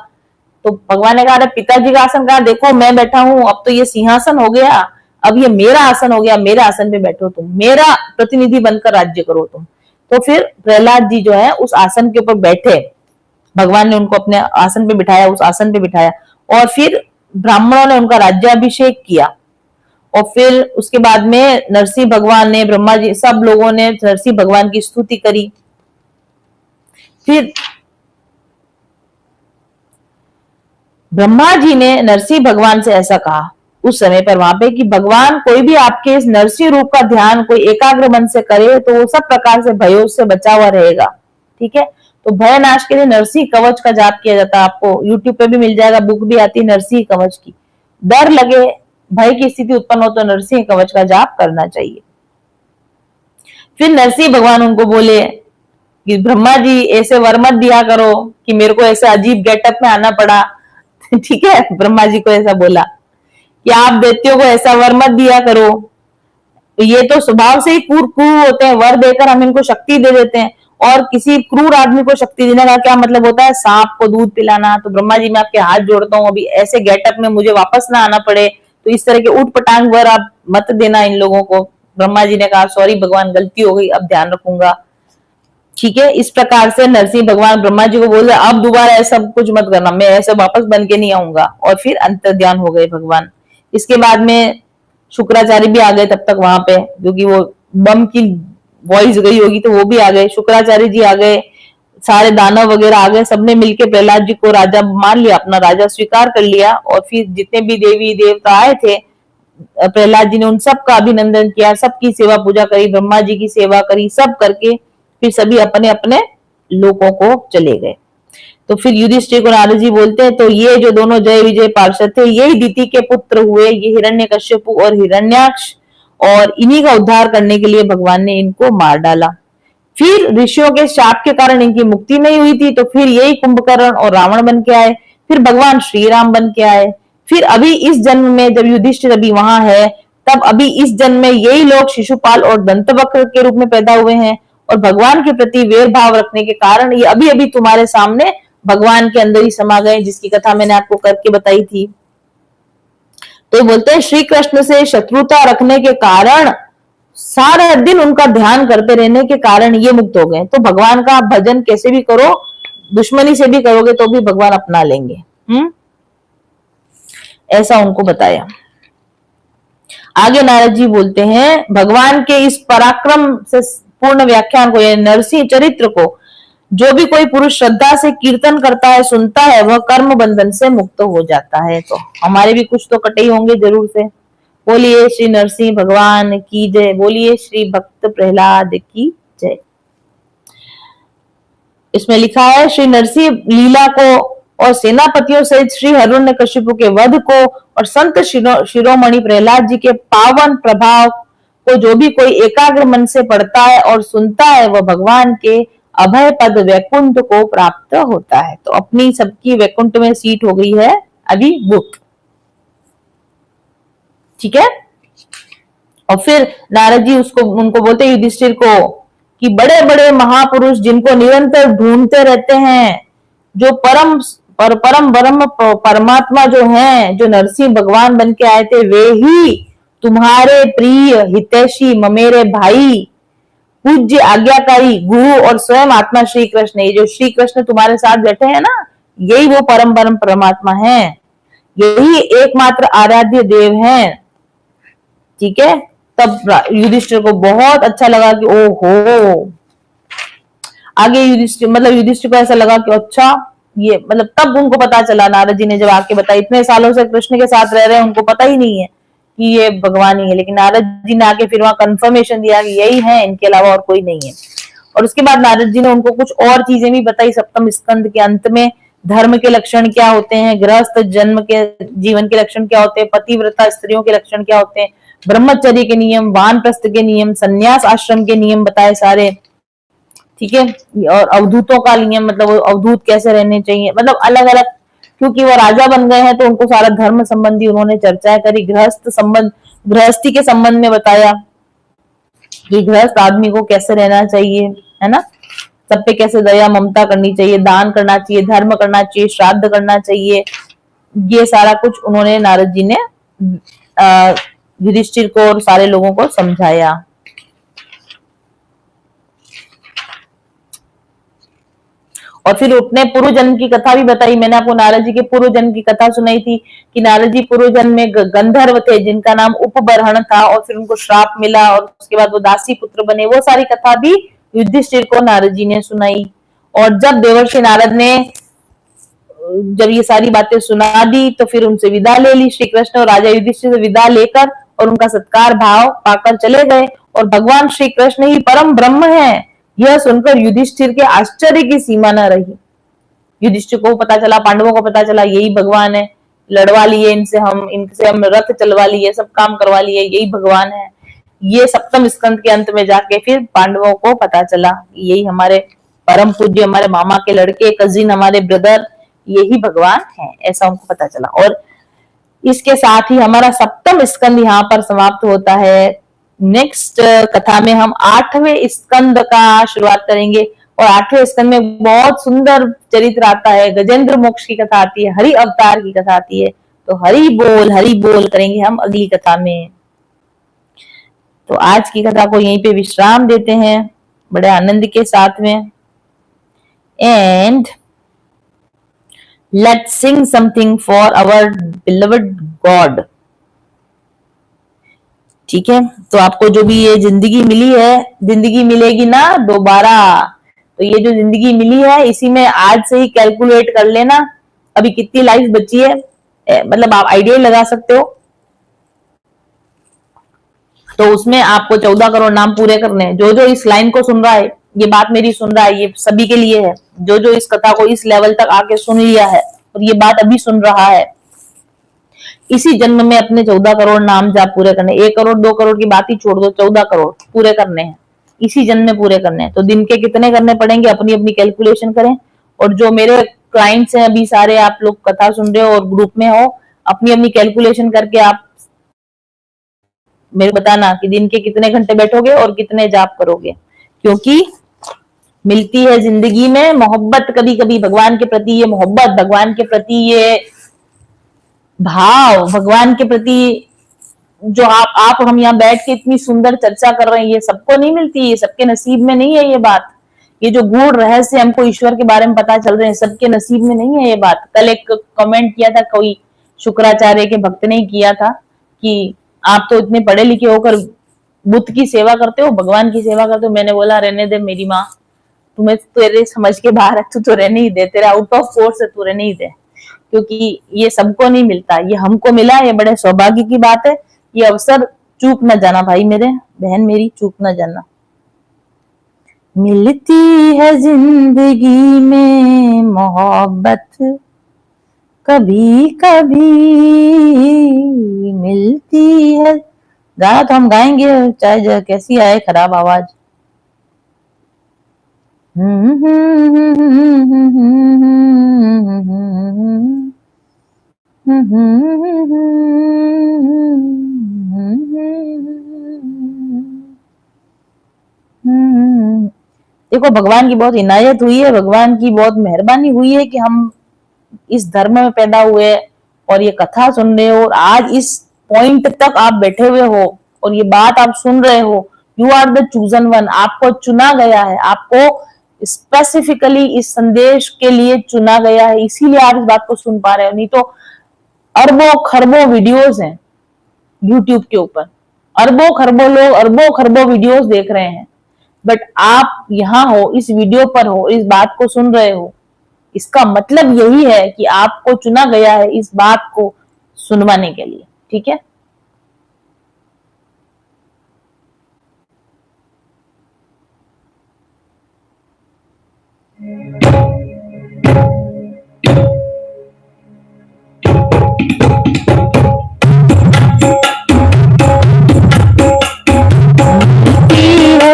तो भगवान ने कहा, अरे पिताजी का आसन कहा, देखो मैं बैठा हूं, अब तो ये सिंहासन हो गया, अब ये मेरा आसन हो गया, मेरे आसन पे बैठो तुम, मेरा प्रतिनिधि बनकर राज्य करो तुम। तो फिर प्रहलाद जी जो है उस आसन के ऊपर बैठे, भगवान ने उनको अपने आसन पे बिठाया, उस आसन पे बिठाया, और फिर ब्राह्मणों ने उनका राज्याभिषेक किया। और फिर उसके बाद में नरसिंह भगवान ने, ब्रह्मा जी, सब लोगों ने नरसिंह भगवान की स्तुति करी। फिर ब्रह्मा जी ने नरसिंह भगवान से ऐसा कहा उस समय पर वहां पे कि भगवान, कोई भी आपके इस नरसिंह रूप का ध्यान कोई एकाग्र मन से करे तो वो सब प्रकार से भयों से बचा हुआ रहेगा, ठीक है। तो भय नाश के लिए नरसिंह कवच का जाप किया जाता है, आपको यूट्यूब पे भी मिल जाएगा, बुक भी आती है नरसिंह कवच की। डर लगे, भय की स्थिति उत्पन्न हो तो नरसिंह कवच का जाप करना चाहिए। फिर नरसिंह भगवान उनको बोले कि ब्रह्मा जी ऐसे वर मत दिया करो कि मेरे को ऐसे अजीब गेटअप में आना पड़ा ठीक है, ब्रह्मा जी को ऐसा बोला कि आप दैत्यों को ऐसा वर मत दिया करो, ये तो स्वभाव से ही क्रूर होते हैं, वर देकर हम इनको शक्ति दे देते हैं। और किसी क्रूर आदमी को शक्ति देने का क्या मतलब होता है, सांप को दूध पिलाना। तो ब्रह्मा जी मैं आपके हाथ जोड़ता हूँ, अभी ऐसे गेटअप में मुझे वापस ना आना पड़े, तो इस तरह के उठ पटांग वर आप मत देना इन लोगों को। ब्रह्मा जी ने कहा, सॉरी भगवान, गलती हो गई, अब ध्यान रखूंगा, ठीक है। इस प्रकार से नरसिंह भगवान ब्रह्मा जी को बोले, अब दोबारा ऐसा कुछ मत करना, मैं ऐसे वापस बन के नहीं आऊंगा। और फिर अंतर्ध्यान हो गए भगवान। इसके बाद में शुक्राचार्य भी आ गए तब तक वहां पे, क्योंकि वो बम की वॉइस गई होगी तो वो भी आ गए, शुक्राचार्य जी आ गए, सारे दानव वगैरह आ गए, सबने मिलके प्रहलाद जी को राजा मान लिया, अपना राजा स्वीकार कर लिया। और फिर जितने भी देवी देवता आए थे, प्रहलाद जी ने उन सब का अभिनंदन किया, सबकी सेवा पूजा करी, ब्रह्मा जी की सेवा करी, सब करके फिर सभी अपने अपने लोकों को चले गए। तो फिर युधिष्ठिर को नारद जी बोलते हैं, तो ये जो दोनों जय विजय पार्षद थे यही दिति के पुत्र हुए, ये हिरण्यकश्यप और हिरण्याक्ष, और इन्हीं का उद्धार करने के लिए भगवान ने इनको मार डाला। फिर ऋषियों के शाप के कारण इनकी मुक्ति नहीं हुई थी, तो फिर यही कुंभकर्ण और रावण बन के आए, फिर भगवान श्री राम बन के आए। फिर अभी इस जन्म में जब युधिष्ठिर अभी वहां है, तब अभी इस जन्म में यही लोग शिशुपाल और दंतवक्र के रूप में पैदा हुए हैं, और भगवान के प्रति वेर भाव रखने के कारण ये अभी अभी तुम्हारे सामने भगवान के अंदर ही समा गए, जिसकी कथा मैंने आपको करके बताई थी। तो बोलते हैं श्री कृष्ण से शत्रुता रखने के कारण, सारा दिन उनका ध्यान करते रहने के कारण ये मुक्त हो गए। तो भगवान का भजन कैसे भी करो, दुश्मनी से भी करोगे तो भी भगवान अपना लेंगे। ऐसा उनको बताया। आगे नारद जी बोलते हैं, भगवान के इस पराक्रम से पूर्ण व्याख्यान को, नरसिंह चरित्र को जो भी कोई पुरुष श्रद्धा से कीर्तन करता है, सुनता है, वह कर्म बंधन से मुक्त हो जाता है। तो हमारे भी कुछ तो कटे ही होंगे जरूर से। बोलिए श्री नरसिंह भगवान की जय, बोलिए श्री भक्त प्रहलाद की जय। इसमें लिखा है, श्री नरसिंह लीला को और सेनापतियों सहित श्री हिरण्यकशिपु के वध को और संत शिरोमणि प्रहलाद जी के पावन प्रभाव को जो भी कोई एकाग्र मन से पढ़ता है और सुनता है, वह भगवान के अभय पद वैकुंठ को प्राप्त होता है। तो अपनी सबकी वैकुंठ में सीट हो गई है अभी बुक, ठीक है। और फिर नारद जी उनको बोलते हैं युधिष्ठिर को कि बड़े बड़े महापुरुष जिनको निरंतर ढूंढते रहते हैं, जो परम ब्रह्म परमात्मा जो हैं, जो नरसिंह भगवान बन के आए थे, वे ही तुम्हारे प्रिय हितैषी ममेरे भाई पूज्य आज्ञाकारी गुरु और स्वयं आत्मा श्री कृष्ण। ये जो श्री कृष्ण तुम्हारे साथ बैठे हैं ना, यही वो परम परमात्मा है, यही एकमात्र आराध्य देव हैं, ठीक है। तब युधिष्ठिर को बहुत अच्छा लगा कि ओहो, आगे युधिष्ठिर को ऐसा लगा कि अच्छा ये तब उनको पता चला, नारद जी ने जब आके बताया, इतने सालों से कृष्ण के साथ रह रहे हैं, उनको पता ही नहीं है कि ये भगवान ही है, लेकिन नारद जी ने आके फिर वहां कंफर्मेशन दिया कि यही है, इनके अलावा और कोई नहीं है। और उसके बाद नारद जी ने उनको कुछ और चीजें भी बताई सप्तम स्कंद के अंत में। धर्म के लक्षण क्या होते हैं, गृहस्थ जन्म के जीवन के लक्षण क्या होते हैं, पतिव्रता स्त्रियों के लक्षण क्या होते हैं, ब्रह्मचर्य के नियम, वानप्रस्थ के नियम, संन्यास आश्रम के नियम बताए सारे, ठीक है। और अवधूतों का नियम, अवधूत कैसे रहने चाहिए, अलग अलग, क्योंकि वो राजा बन गए हैं तो उनको सारा धर्म संबंधी उन्होंने चर्चाएं करी। गृहस्थी के संबंध में बताया कि गृहस्थ आदमी को कैसे रहना चाहिए, है ना, सब पे कैसे दया ममता करनी चाहिए, दान करना चाहिए, धर्म करना चाहिए, श्राद्ध करना चाहिए। ये सारा कुछ उन्होंने नारद जी ने युधिष्ठिर को और सारे लोगों को समझाया। और फिर अपने पूर्व जन्म की कथा भी बताई। मैंने आपको नारद जी के पूर्व जन्म की कथा सुनाई थी कि नारद जी पूर्व जन्म में गंधर्व थे जिनका नाम उपबर्हण था, और फिर उनको श्राप मिला और उसके बाद वो दासी पुत्र बने। वो सारी कथा भी युधिष्ठिर को नारद जी ने सुनाई। और जब देवर्षि नारद ने जब ये सारी बातें सुना दी तो फिर उनसे विदा ले ली श्री कृष्ण, और राजा युधिष्ठिर से विदा लेकर और उनका सत्कार भाव पाकर चले गए। और भगवान श्री कृष्ण ही परम ब्रह्म है, यह सुनकर युधिष्ठिर के आश्चर्य की सीमा न रही। युधिष्ठिर को पता चला, पांडवों को पता चला यही भगवान है, लड़वा लिए इनसे हम रथ चलवा लिए, सब काम करवा लिए, यही भगवान है। ये सप्तम स्कंद के अंत में जाके फिर पांडवों को पता चला यही हमारे परम पूज्य, हमारे मामा के लड़के, कजिन, हमारे ब्रदर, यही भगवान है, ऐसा उनको पता चला। और इसके साथ ही हमारा सप्तम स्कंद यहाँ पर समाप्त होता है। नेक्स्ट कथा में हम 8वें स्कंद का शुरुआत करेंगे, और 8वें स्कंद में बहुत सुंदर चरित्र आता है, गजेंद्र मोक्ष की कथा आती है, हरि अवतार की कथा आती है। तो हरि बोल करेंगे हम अगली कथा में। तो आज की कथा को यहीं पे विश्राम देते हैं बड़े आनंद के साथ में। And let's sing something for our beloved God. ठीक है, तो आपको जो भी ये जिंदगी मिली है, जिंदगी मिलेगी ना दोबारा, तो ये जो जिंदगी मिली है इसी में आज से ही कैलकुलेट कर लेना अभी कितनी लाइफ बची है, आप आइडिया लगा सकते हो। तो उसमें आपको 14 करोड़ नाम पूरे करने हैं। जो जो इस लाइन को सुन रहा है ये बात मेरी सुन रहा है, ये सभी के लिए है, जो जो इस कथा को इस लेवल तक आके सुन लिया है और ये बात अभी सुन रहा है। इसी जन्म में अपने 14 करोड़ नाम जाप पूरे करने, 1 करोड़ 2 करोड़ की बात ही छोड़ दो, 14 करोड़ पूरे करने हैं, इसी जन्म में पूरे करने हैं। तो दिन के कितने करने पड़ेंगे, अपनी अपनी कैलकुलेशन करें। और जो मेरे क्लाइंट्स हैं अभी सारे, आप लोग कथा सुन रहे हो और ग्रुप में हो, अपनी अपनी कैलकुलेशन करके आप मेरे बताना कि दिन के कितने घंटे बैठोगे और कितने जाप करोगे। क्योंकि मिलती है जिंदगी में मोहब्बत, कभी कभी भगवान के प्रति ये मोहब्बत, भगवान के प्रति ये भाव, भगवान के प्रति जो आप हम यहाँ बैठ के इतनी सुंदर चर्चा कर रहे हैं, ये सबको नहीं मिलती, ये सबके नसीब में नहीं है ये बात। ये जो गूढ़ रहस्य हमको ईश्वर के बारे में पता चल रहे हैं, सबके नसीब में नहीं है ये बात। कल एक कमेंट किया था कोई शुक्राचार्य के भक्त ने किया था कि आप तो इतने पढ़े लिखे होकर बुद्ध की सेवा करते हो, भगवान की सेवा करते हो। मैंने बोला रहने दे मेरी माँ, तुम्हें तेरे समझ के बाहर है, तू रहने ही दे, तेरा आउट ऑफ कोर्स है, तू रहने ही दे। क्योंकि ये सबको नहीं मिलता, ये हमको मिला, ये बड़े सौभाग्य की बात है। ये अवसर चूक न जाना भाई मेरे, बहन मेरी, चूक न जाना। मिलती है जिंदगी में मोहब्बत कभी कभी, मिलती है। गाना तो हम गाएंगे चाहे कैसी आए खराब आवाज। देखो भगवान की बहुत इनायत हुई है, भगवान की बहुत मेहरबानी हुई है कि हम इस धर्म में पैदा हुए और ये कथा सुन रहे हो और आज इस पॉइंट तक आप बैठे हुए हो और ये बात आप सुन रहे हो। You are the chosen one, आपको चुना गया है, आपको स्पेसिफिकली इस संदेश के लिए चुना गया है, इसीलिए आप इस बात को सुन पा रहे हो। नहीं तो अरबों खरबों वीडियोस हैं यूट्यूब के ऊपर, अरबों खरबों लोग अरबों खरबों वीडियोस देख रहे हैं, बट आप यहाँ हो, इस वीडियो पर हो, इस बात को सुन रहे हो। इसका मतलब यही है कि आपको चुना गया है इस बात को सुनवाने के लिए। ठीक है,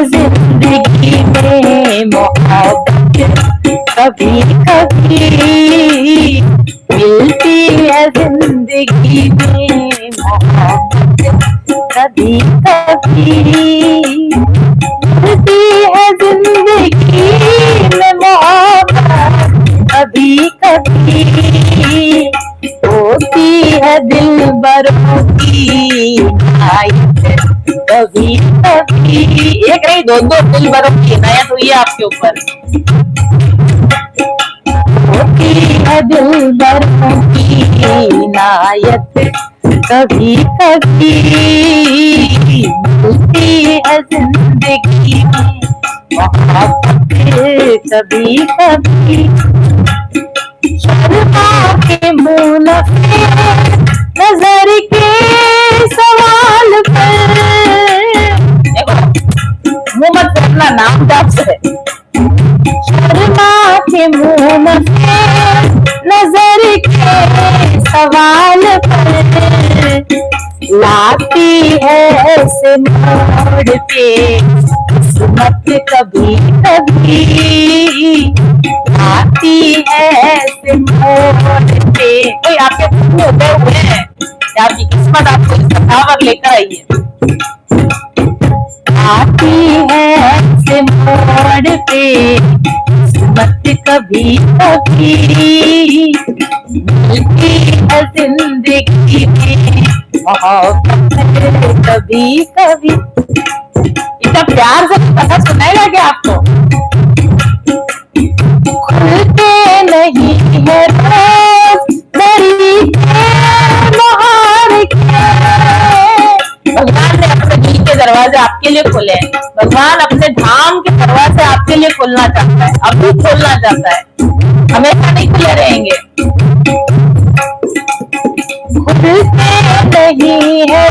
जिंदगी में मोहब्बत कभी कभी मिलती है, जिंदगी में मोहब्बत कभी कभी मिलती है, जिंदगी में मोहब्बत कभी कभी होती है, दिल बरों की कभी कभी। एक नहीं दो दो दिल भरों की इनायत हुई है आपके ऊपर, होती है दिल भरों की इनायत कभी कभी, होती है जिंदगी में मोहब्बत कभी कभी। शर्मा के मुंह नजर के सवाल पर, देखो मुंह मत अपना नाम जाप से। शर्मा के मुंह नजर के सवाल पर लाती है ऐसे मोड़ पे किस्मत कभी कभी, आती है ऐसे मोड़ पे। कोई आपके होते हुए हैं, आपकी किस्मत आपको इस कथा पर लेकर आई है। आती है ऐसे मोड़ पे किस्मत कभी कभी, मिलती है जिंदगी में मोहब्बत कभी कभी। इतना प्यार से कथा सुनाएगा क्या आपको? खुलते नहीं है रोज दरी के बाहर के, भगवान ने अपने दिल के दरवाजे आपके लिए खोले हैं। भगवान अपने धाम के दरवाजे आपके लिए खोलना चाहता है, अभी खोलना चाहता है, हमेशा नहीं खुले रहेंगे। खुलते नहीं है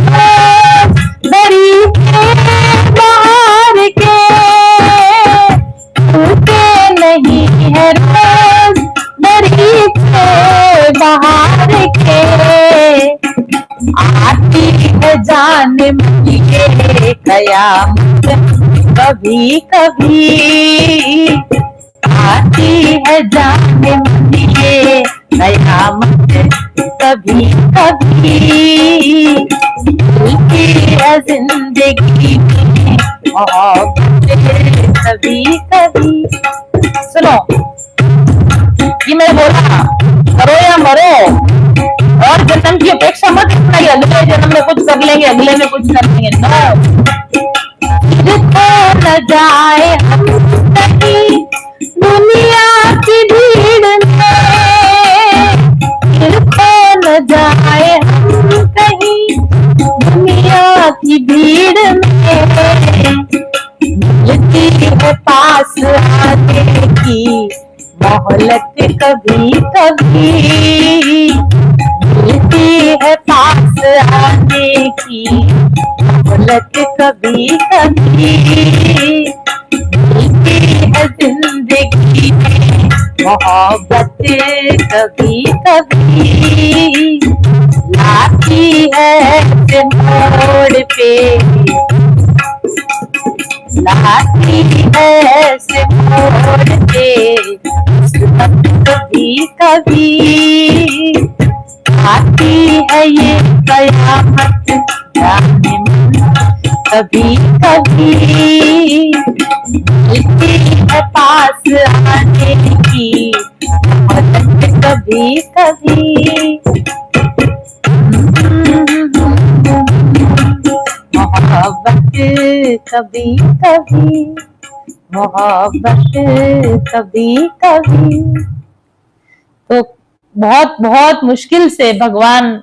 दरी के बाहर के, है जाने मन ये कयामत कभी कभी, आती है जाने मन ये कयामत कभी कभी, मिलती है जिंदगी में मोहब्बत कभी कभी। सुनो, ये मैंने बोला करो या मरो, और जन्म की अपेक्षा मत रखना कि अगले जन्म में कुछ कर लेंगे, अगले में कुछ कर लेंगे। नो, खो न जाए हम कहीं दुनिया की भीड़ में, खो न जाए हम कहीं दुनिया की भीड़ में, मिलती है पास आने की मोहलत कभी कभी, मिलती है पास आने की मोहलत कभी कभी, मिलती है जिंदगी में मोहब्बत कभी कभी, लाती है मोड़ पे, लाती है से मोड़ पे कभी कभी, आती है ये कयामत जाने मन कभी कभी, मिलती है पास आने की मदद कभी कभी, मोहब्बत कभी कभी, मोहब्बत कभी कभी। तो बहुत बहुत मुश्किल से भगवान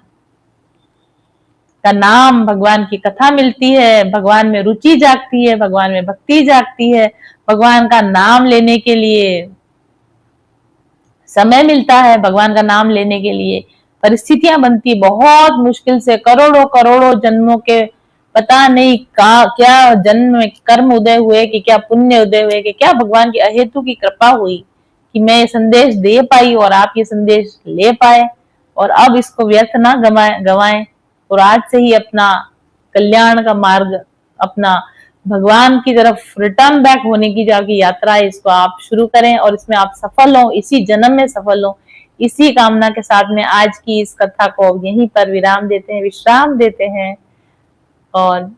का नाम, भगवान की कथा मिलती है, भगवान में रुचि जागती है, भगवान में भक्ति जागती है, भगवान का नाम लेने के लिए समय मिलता है, भगवान का नाम लेने के लिए परिस्थितियां बनती, बहुत मुश्किल से करोड़ों करोड़ों जन्मों के पता नहीं क्या जन्म में कर्म उदय हुए कि क्या पुण्य उदय हुए कि क्या भगवान की अहेतु की कृपा हुई कि मैं ये संदेश दे पाई और आप ये संदेश ले पाए, और अब इसको व्यर्थ ना गवाएं और आज से ही अपना कल्याण का मार्ग, अपना भगवान की तरफ रिटर्न बैक होने की जाकी यात्रा है, इसको आप शुरू करें और इसमें आप सफल हो, इसी जन्म में सफल हो। इसी कामना के साथ में आज की इस कथा को यहीं पर विराम देते हैं, विश्राम देते हैं। और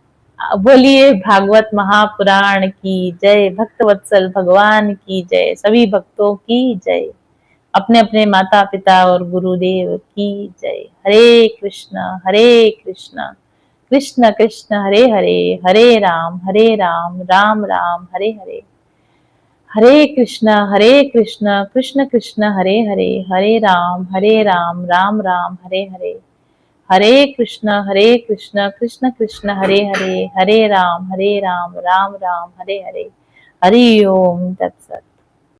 बोलिए भागवत महापुराण की जय, भक्त वत्सल भगवान की जय, सभी भक्तों की जय, अपने अपने माता पिता और गुरुदेव की जय। हरे कृष्णा कृष्ण कृष्ण हरे हरे, हरे राम राम राम हरे हरे, हरे कृष्ण कृष्ण कृष्ण हरे हरे, हरे राम राम राम हरे हरे, हरे कृष्ण कृष्ण कृष्ण हरे हरे, हरे राम राम राम हरे हरे। हरि ओम तत्सत।